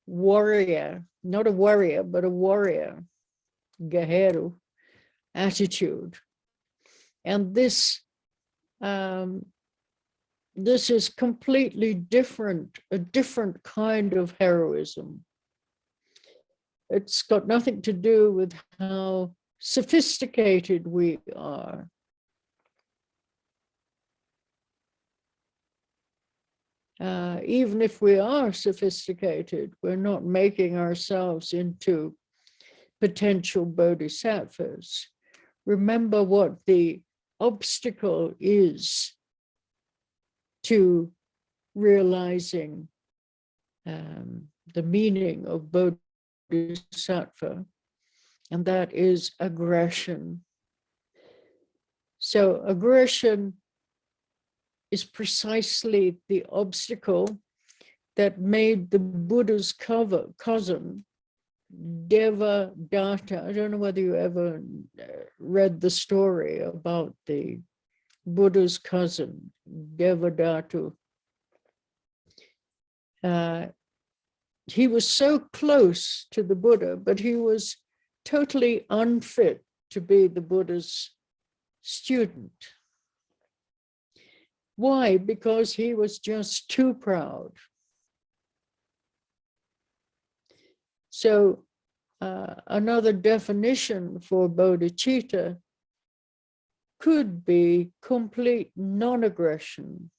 warrior, not a warrior, but a warrior, guerrero attitude. And this is completely different, a different kind of heroism. It's got nothing to do with how sophisticated we are. Even if we are sophisticated, we're not making ourselves into potential bodhisattvas. Remember what the obstacle is to realizing the meaning of bodhisattva, and that is aggression. So aggression is precisely the obstacle that made the Buddha's cousin, Devadatta. I don't know whether you ever read the story about the Buddha's cousin, Devadatta. He was so close to the Buddha, but he was totally unfit to be the Buddha's student. Why? Because he was just too proud. So another definition for bodhicitta could be complete non-aggression.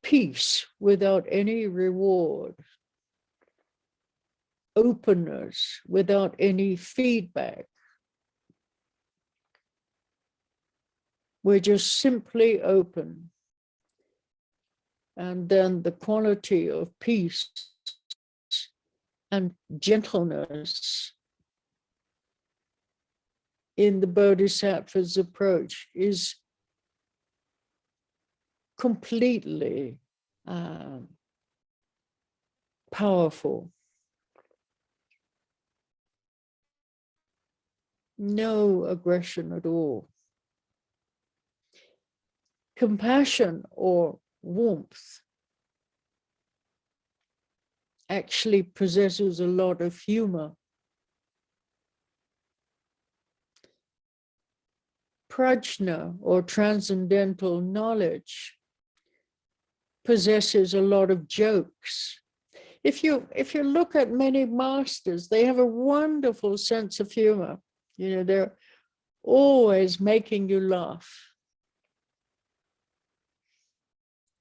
Peace without any reward. Openness without any feedback. We're just simply open. And then the quality of peace and gentleness in the Bodhisattva's approach is completely powerful. No aggression at all. Compassion or warmth actually possesses a lot of humor. Prajna or transcendental knowledge possesses a lot of jokes. If you look at many masters, they have a wonderful sense of humor. You know, they're always making you laugh.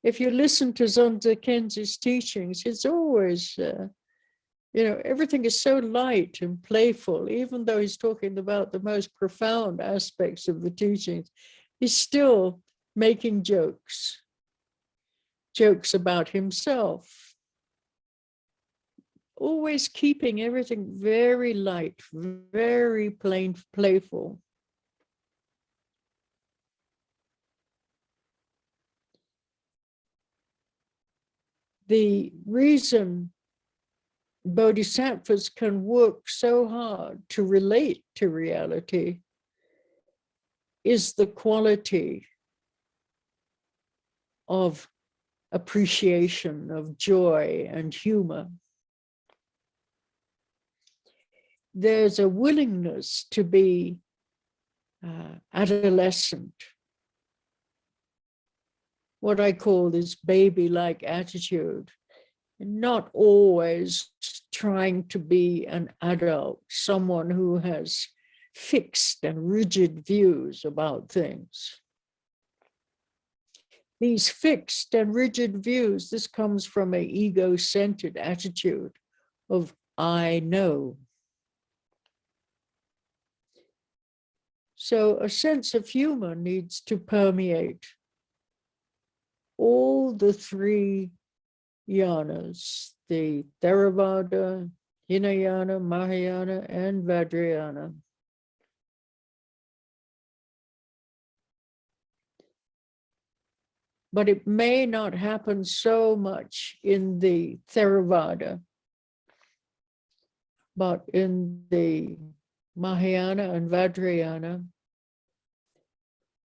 If you listen to Zonzo Kenzi's teachings, it's always, everything is so light and playful. Even though he's talking about the most profound aspects of the teachings, he's still making jokes about himself. Always keeping everything very light, very playful. The reason bodhisattvas can work so hard to relate to reality is the quality of appreciation, of joy and humor. There's a willingness to be adolescent, what I call this baby-like attitude, not always trying to be an adult, someone who has fixed and rigid views about things. These fixed and rigid views, this comes from an ego-centered attitude of I know. So a sense of humor needs to permeate all the three yanas, the Theravada, Hinayana, Mahayana, and Vajrayana. But it may not happen so much in the Theravada, but in the Mahayana and Vajrayana,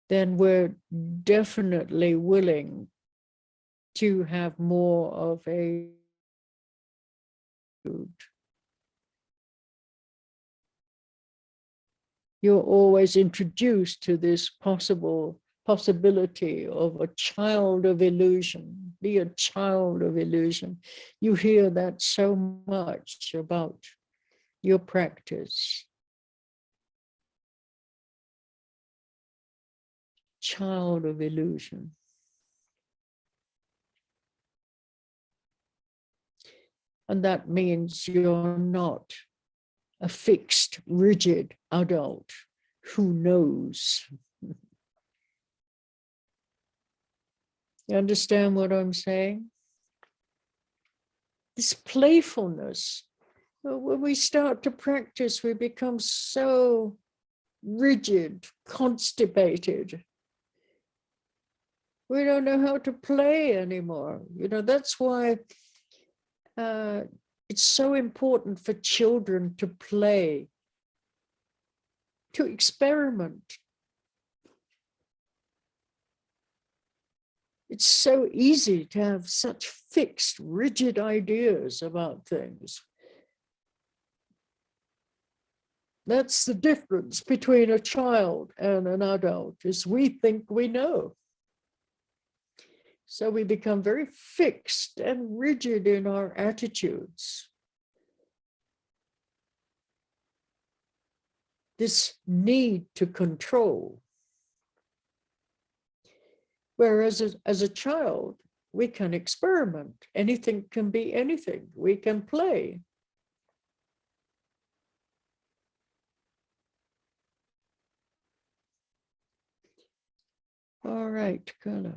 then we're definitely willing to have more of a you're always introduced to this possibility of a child of illusion. Be a child of illusion. You hear that so much about your practice. Child of illusion. And that means you're not a fixed, rigid adult who knows. You understand what I'm saying? This playfulness, when we start to practice, we become so rigid, constipated. We don't know how to play anymore. You know, that's why it's so important for children to play, to experiment. It's so easy to have such fixed, rigid ideas about things. That's the difference between a child and an adult, is we think we know. So we become very fixed and rigid in our attitudes. This need to control. Whereas as a child, we can experiment. Anything can be anything. We can play. All right, Kala.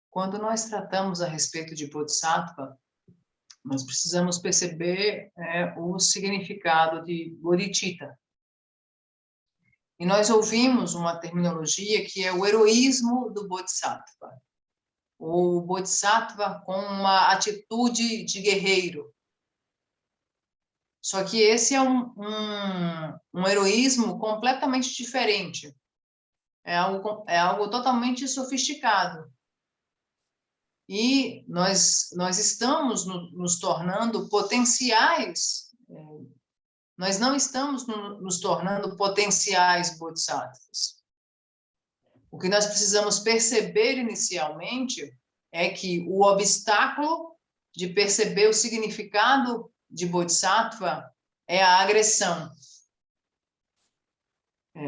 Quando nós tratamos a respeito de Bodhisattva, nós precisamos perceber o significado de Bodhicitta. E nós ouvimos uma terminologia que é o heroísmo do Bodhisattva. O Bodhisattva com uma atitude de guerreiro. Só que esse é um heroísmo completamente diferente. É algo totalmente sofisticado. E nós estamos nos tornando potenciais, nós não estamos nos tornando potenciais bodhisattvas. O que nós precisamos perceber inicialmente é que o obstáculo de perceber o significado de bodhisattva é a agressão.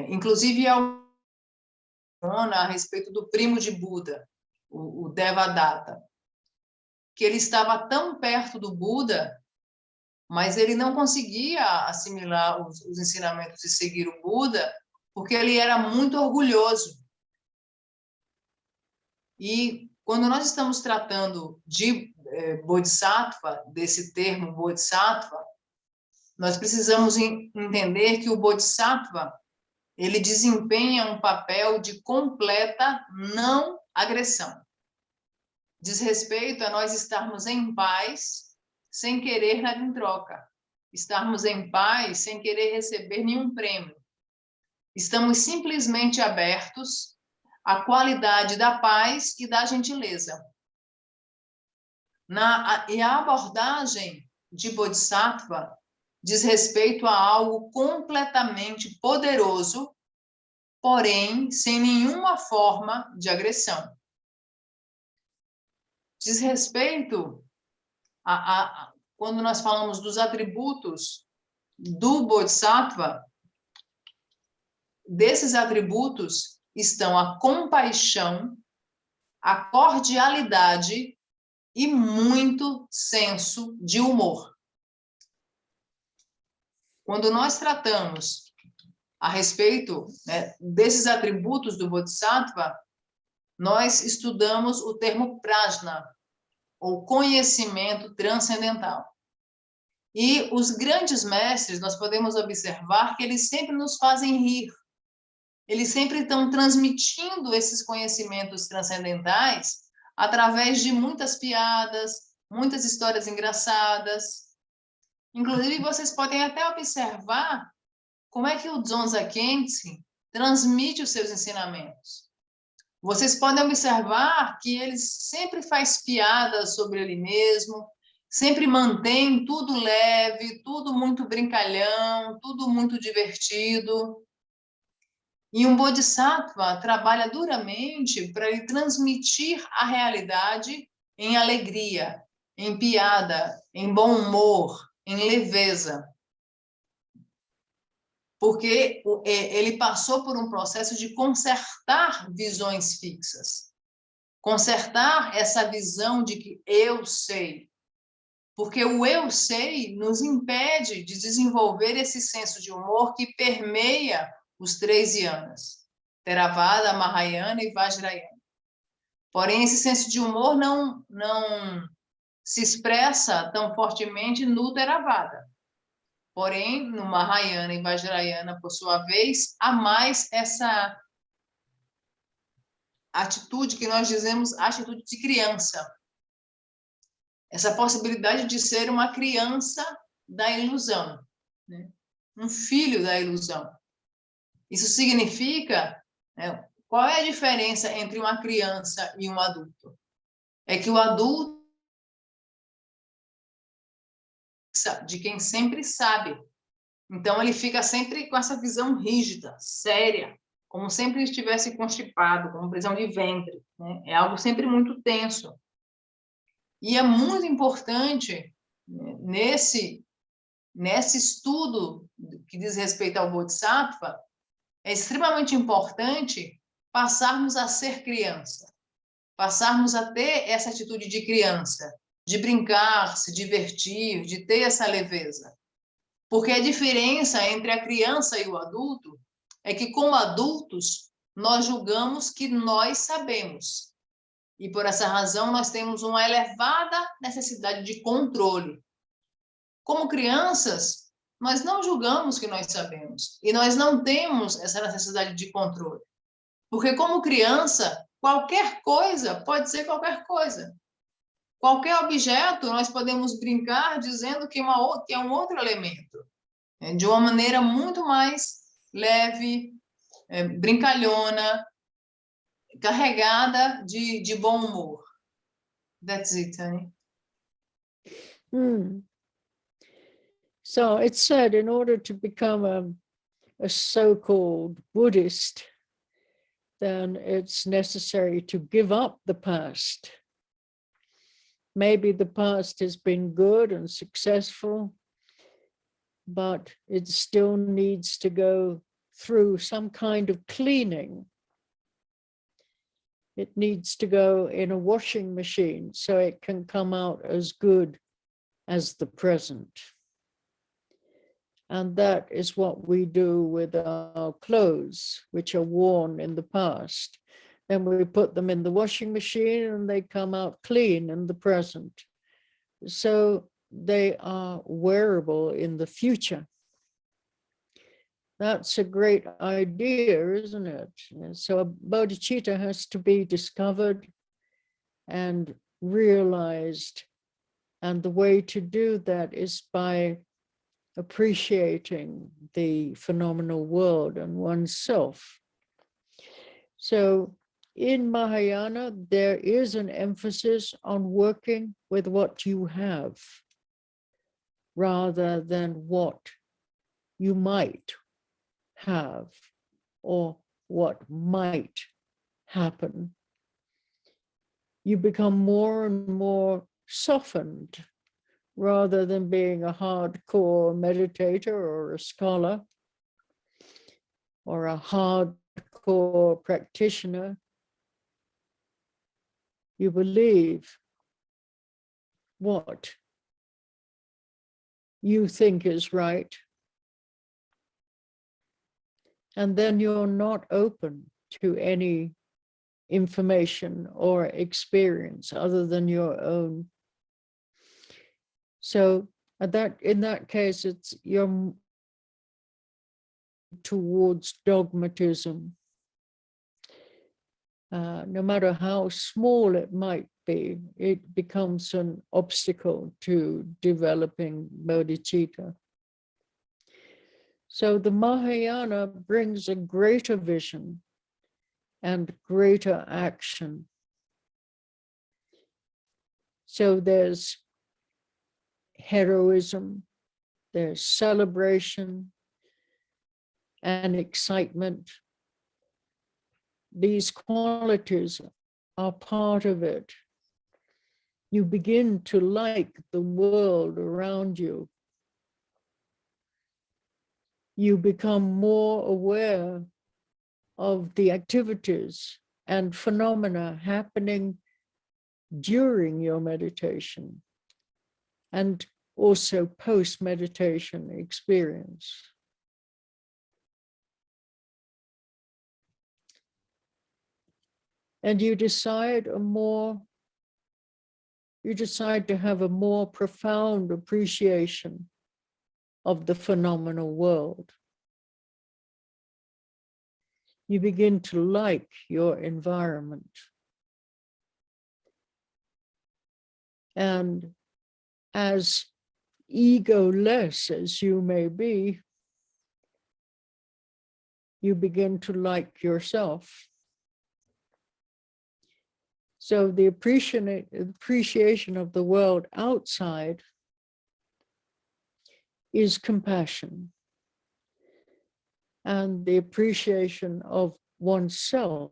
Inclusive, a respeito do primo de Buda, o Devadatta, que ele estava tão perto do Buda, mas ele não conseguia assimilar os ensinamentos e seguir o Buda, porque ele era muito orgulhoso. E quando nós estamos tratando de Bodhisattva, desse termo Bodhisattva, nós precisamos entender que o Bodhisattva, ele desempenha um papel de completa não agressão. Diz respeito a nós estarmos em paz, sem querer nada em troca. Estarmos em paz, sem querer receber nenhum prêmio. Estamos simplesmente abertos à qualidade da paz e da gentileza. E a abordagem de Bodhisattva diz respeito a algo completamente poderoso, porém sem nenhuma forma de agressão. Diz respeito quando nós falamos dos atributos do Bodhisattva, desses atributos estão a compaixão, a cordialidade e muito senso de humor. Quando nós tratamos a respeito, né, desses atributos do Bodhisattva, nós estudamos o termo prajna, ou conhecimento transcendental. E os grandes mestres, nós podemos observar que eles sempre nos fazem rir. Eles sempre estão transmitindo esses conhecimentos transcendentais através de muitas piadas, muitas histórias engraçadas. Inclusive, vocês podem até observar como é que o Dzongsa Khyentse transmite os seus ensinamentos. Vocês podem observar que ele sempre faz piadas sobre ele mesmo, sempre mantém tudo leve, tudo muito brincalhão, tudo muito divertido. E um Bodhisattva trabalha duramente para ele transmitir a realidade em alegria, em piada, em bom humor, em leveza. Porque ele passou por um processo de consertar visões fixas. Consertar essa visão de que eu sei. Porque o eu sei nos impede de desenvolver esse senso de humor que permeia os 3 yanas, Theravada, Mahayana e Vajrayana. Porém, esse senso de humor não se expressa tão fortemente no Theravada. Porém, no Mahayana e Vajrayana, por sua vez, há mais essa atitude que nós dizemos atitude de criança. Essa possibilidade de ser uma criança da ilusão, né? Um filho da ilusão. Isso significa, né, qual é a diferença entre uma criança e um adulto? É que o adulto de quem sempre sabe. Então, ele fica sempre com essa visão rígida, séria, como sempre estivesse constipado, como prisão de ventre, né? É algo sempre muito tenso. E é muito importante, né, nesse estudo que diz respeito ao Bodhisattva, é extremamente importante passarmos a ser criança, passarmos a ter essa atitude de criança, de brincar, se divertir, de ter essa leveza. Porque a diferença entre a criança e o adulto é que, como adultos, nós julgamos que nós sabemos. E, por essa razão, nós temos uma elevada necessidade de controle. Como crianças, nós não julgamos que nós sabemos. E nós não temos essa necessidade de controle. Porque, como criança, qualquer coisa pode ser qualquer coisa. Qualquer objeto, nós podemos brincar dizendo que é um outro elemento. De uma maneira muito mais leve, brincalhona, carregada de bom humor. That's it, honey. So it's said in order to become a so-called Buddhist, then it's necessary to give up the past. Maybe the past has been good and successful, but it still needs to go through some kind of cleaning. It needs to go in a washing machine so it can come out as good as the present. And that is what we do with our clothes, which are worn in the past. Then we put them in the washing machine and they come out clean in the present. So they are wearable in the future. That's a great idea, isn't it? So a bodhicitta has to be discovered and realized. And the way to do that is by appreciating the phenomenal world and oneself. So in Mahayana, there is an emphasis on working with what you have rather than what you might have or what might happen. You become more and more softened rather than being a hardcore meditator or a scholar or a hardcore practitioner. You believe what you think is right, and then you're not open to any information or experience other than your own. So in that case, you're towards dogmatism. No matter how small it might be, it becomes an obstacle to developing bodhicitta. So the Mahayana brings a greater vision and greater action. So there's heroism, there's celebration and excitement. These qualities are part of it. You begin to like the world around you. You become more aware of the activities and phenomena happening during your meditation and also post-meditation experience. And you decide to have a more profound appreciation of the phenomenal world. You begin to like your environment. And as ego-less as you may be, you begin to like yourself. So the appreciation of the world outside is compassion. And the appreciation of oneself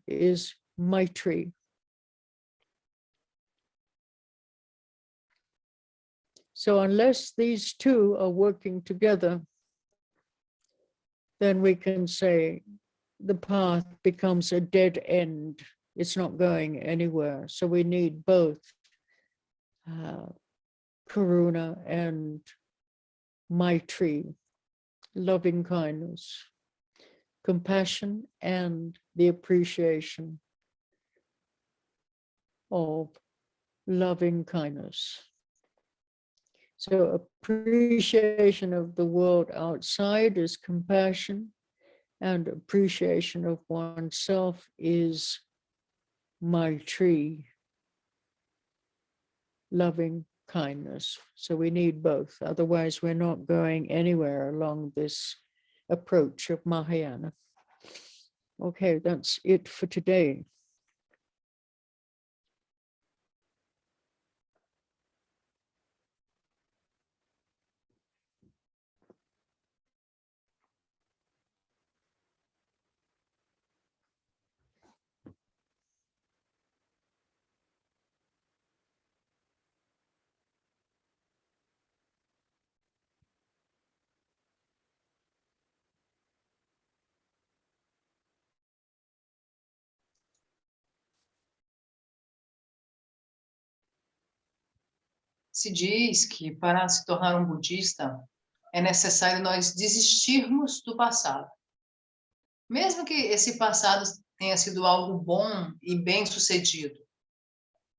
is maitri. So unless these two are working together, then we can say the path becomes a dead end. It's not going anywhere. So we need both karuna and maitri, loving kindness, compassion, and the appreciation of loving kindness. So appreciation of the world outside is compassion, and appreciation of oneself is maitri, loving kindness. So we need both. Otherwise, we're not going anywhere along this approach of Mahayana. Okay, that's it for today. Se diz que para se tornar um budista é necessário nós desistirmos do passado. Mesmo que esse passado tenha sido algo bom e bem-sucedido,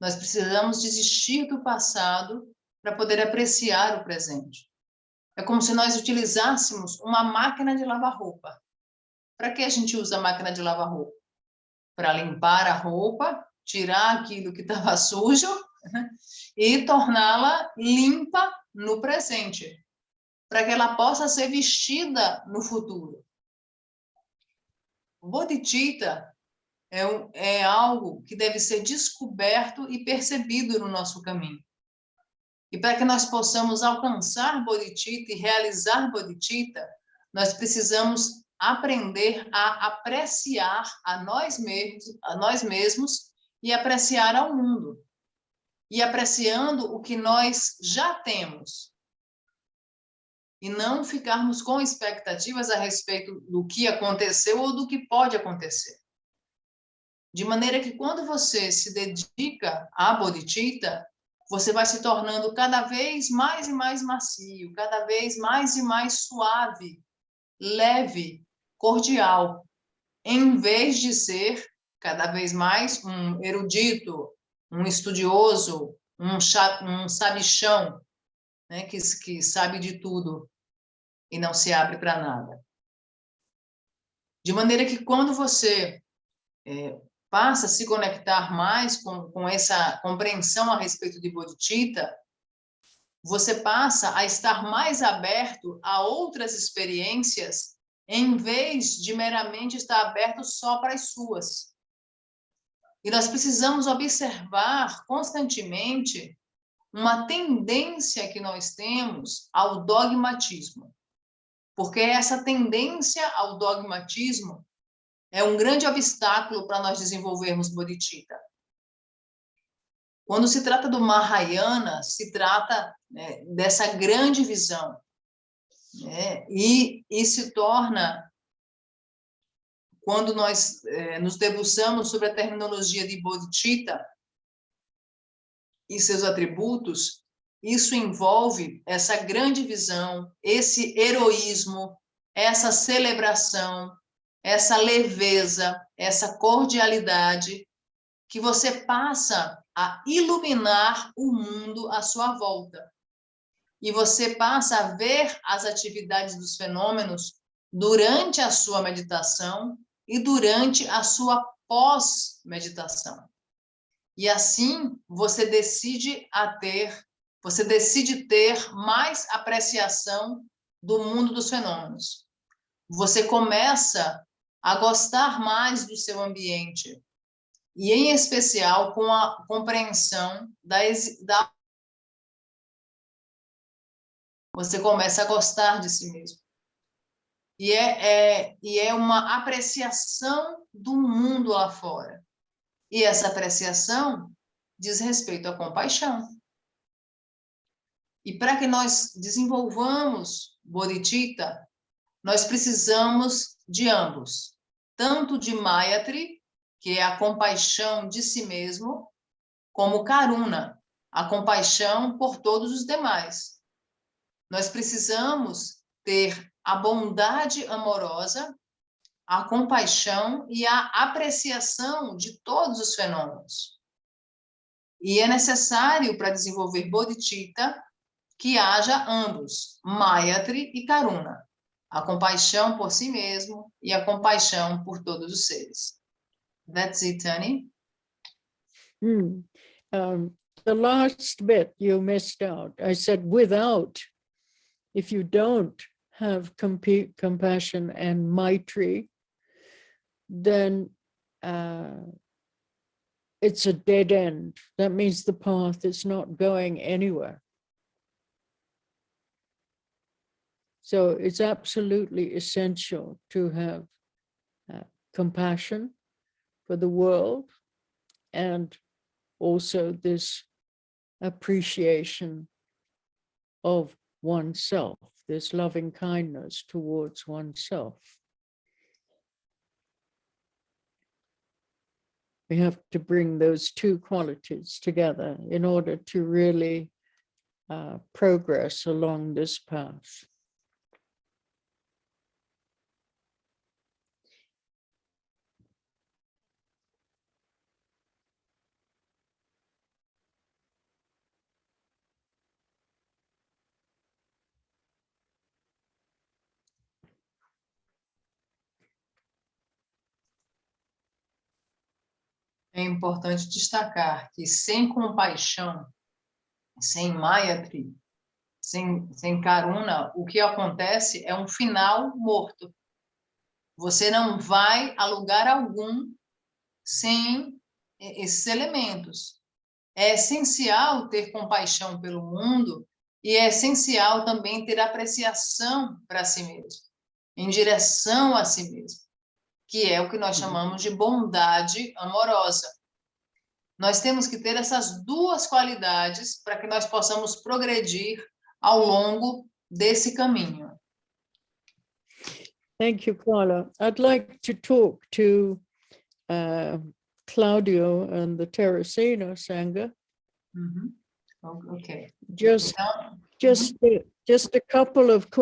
nós precisamos desistir do passado para poder apreciar o presente. É como se nós utilizássemos uma máquina de lavar roupa. Para que a gente usa a máquina de lavar roupa? Para limpar a roupa, tirar aquilo que estava sujo e torná-la limpa no presente, para que ela possa ser vestida no futuro. O Bodhicitta é algo que deve ser descoberto e percebido no nosso caminho. E para que nós possamos alcançar Bodhicitta e realizar Bodhicitta, nós precisamos aprender a apreciar a nós mesmos e apreciar ao mundo. E apreciando o que nós já temos. E não ficarmos com expectativas a respeito do que aconteceu ou do que pode acontecer. De maneira que quando você se dedica à Bodhicitta, você vai se tornando cada vez mais e mais macio, cada vez mais e mais suave, leve, cordial, em vez de ser cada vez mais um erudito, um estudioso, um sabichão, né, que sabe de tudo e não se abre para nada. De maneira que quando você passa a se conectar mais com essa compreensão a respeito de Bodhicitta, você passa a estar mais aberto a outras experiências, em vez de meramente estar aberto só para as suas. E nós precisamos observar constantemente uma tendência que nós temos ao dogmatismo. Porque essa tendência ao dogmatismo é um grande obstáculo para nós desenvolvermos Bodhicitta. Quando se trata do Mahayana, se trata, né, dessa grande visão, né, e se torna, quando nós nos debruçamos sobre a terminologia de Bodhicitta e seus atributos, isso envolve essa grande visão, esse heroísmo, essa celebração, essa leveza, essa cordialidade, que você passa a iluminar o mundo à sua volta. E você passa a ver as atividades dos fenômenos durante a sua meditação e durante a sua pós-meditação. E assim você decide ter mais apreciação do mundo dos fenômenos. Você começa a gostar mais do seu ambiente, e em especial com a compreensão você começa a gostar de si mesmo. E é uma apreciação do mundo lá fora. E essa apreciação diz respeito à compaixão. E para que nós desenvolvamos Bodhicitta, nós precisamos de ambos, tanto de Maitri, que é a compaixão de si mesmo, como Karuna, a compaixão por todos os demais. Nós precisamos ter a bondade amorosa, a compaixão e a apreciação de todos os fenômenos. E é necessário, para desenvolver Bodhicitta, que haja ambos, Maitri e Karuna, a compaixão por si mesmo e a compaixão por todos os seres. That's it, Tani. The last bit you missed out. I said without, if you don't have compassion and Maitri, then it's a dead end. That means the path is not going anywhere. So it's absolutely essential to have compassion for the world and also this appreciation of oneself, this loving kindness towards oneself. We have to bring those two qualities together in order to really progress along this path. É importante destacar que sem compaixão, sem Maitri, sem Karuna, o que acontece é um final morto. Você não vai a lugar algum sem esses elementos. É essencial ter compaixão pelo mundo e é essencial também ter apreciação para si mesmo, em direção a si mesmo, que é o que nós chamamos de bondade amorosa. Nós temos que ter essas duas qualidades para que nós possamos progredir ao longo desse caminho. Thank you, Paula. I'd like to talk to Claudio and the Terracina Sangha. Ok. Just Então, just a couple of questions.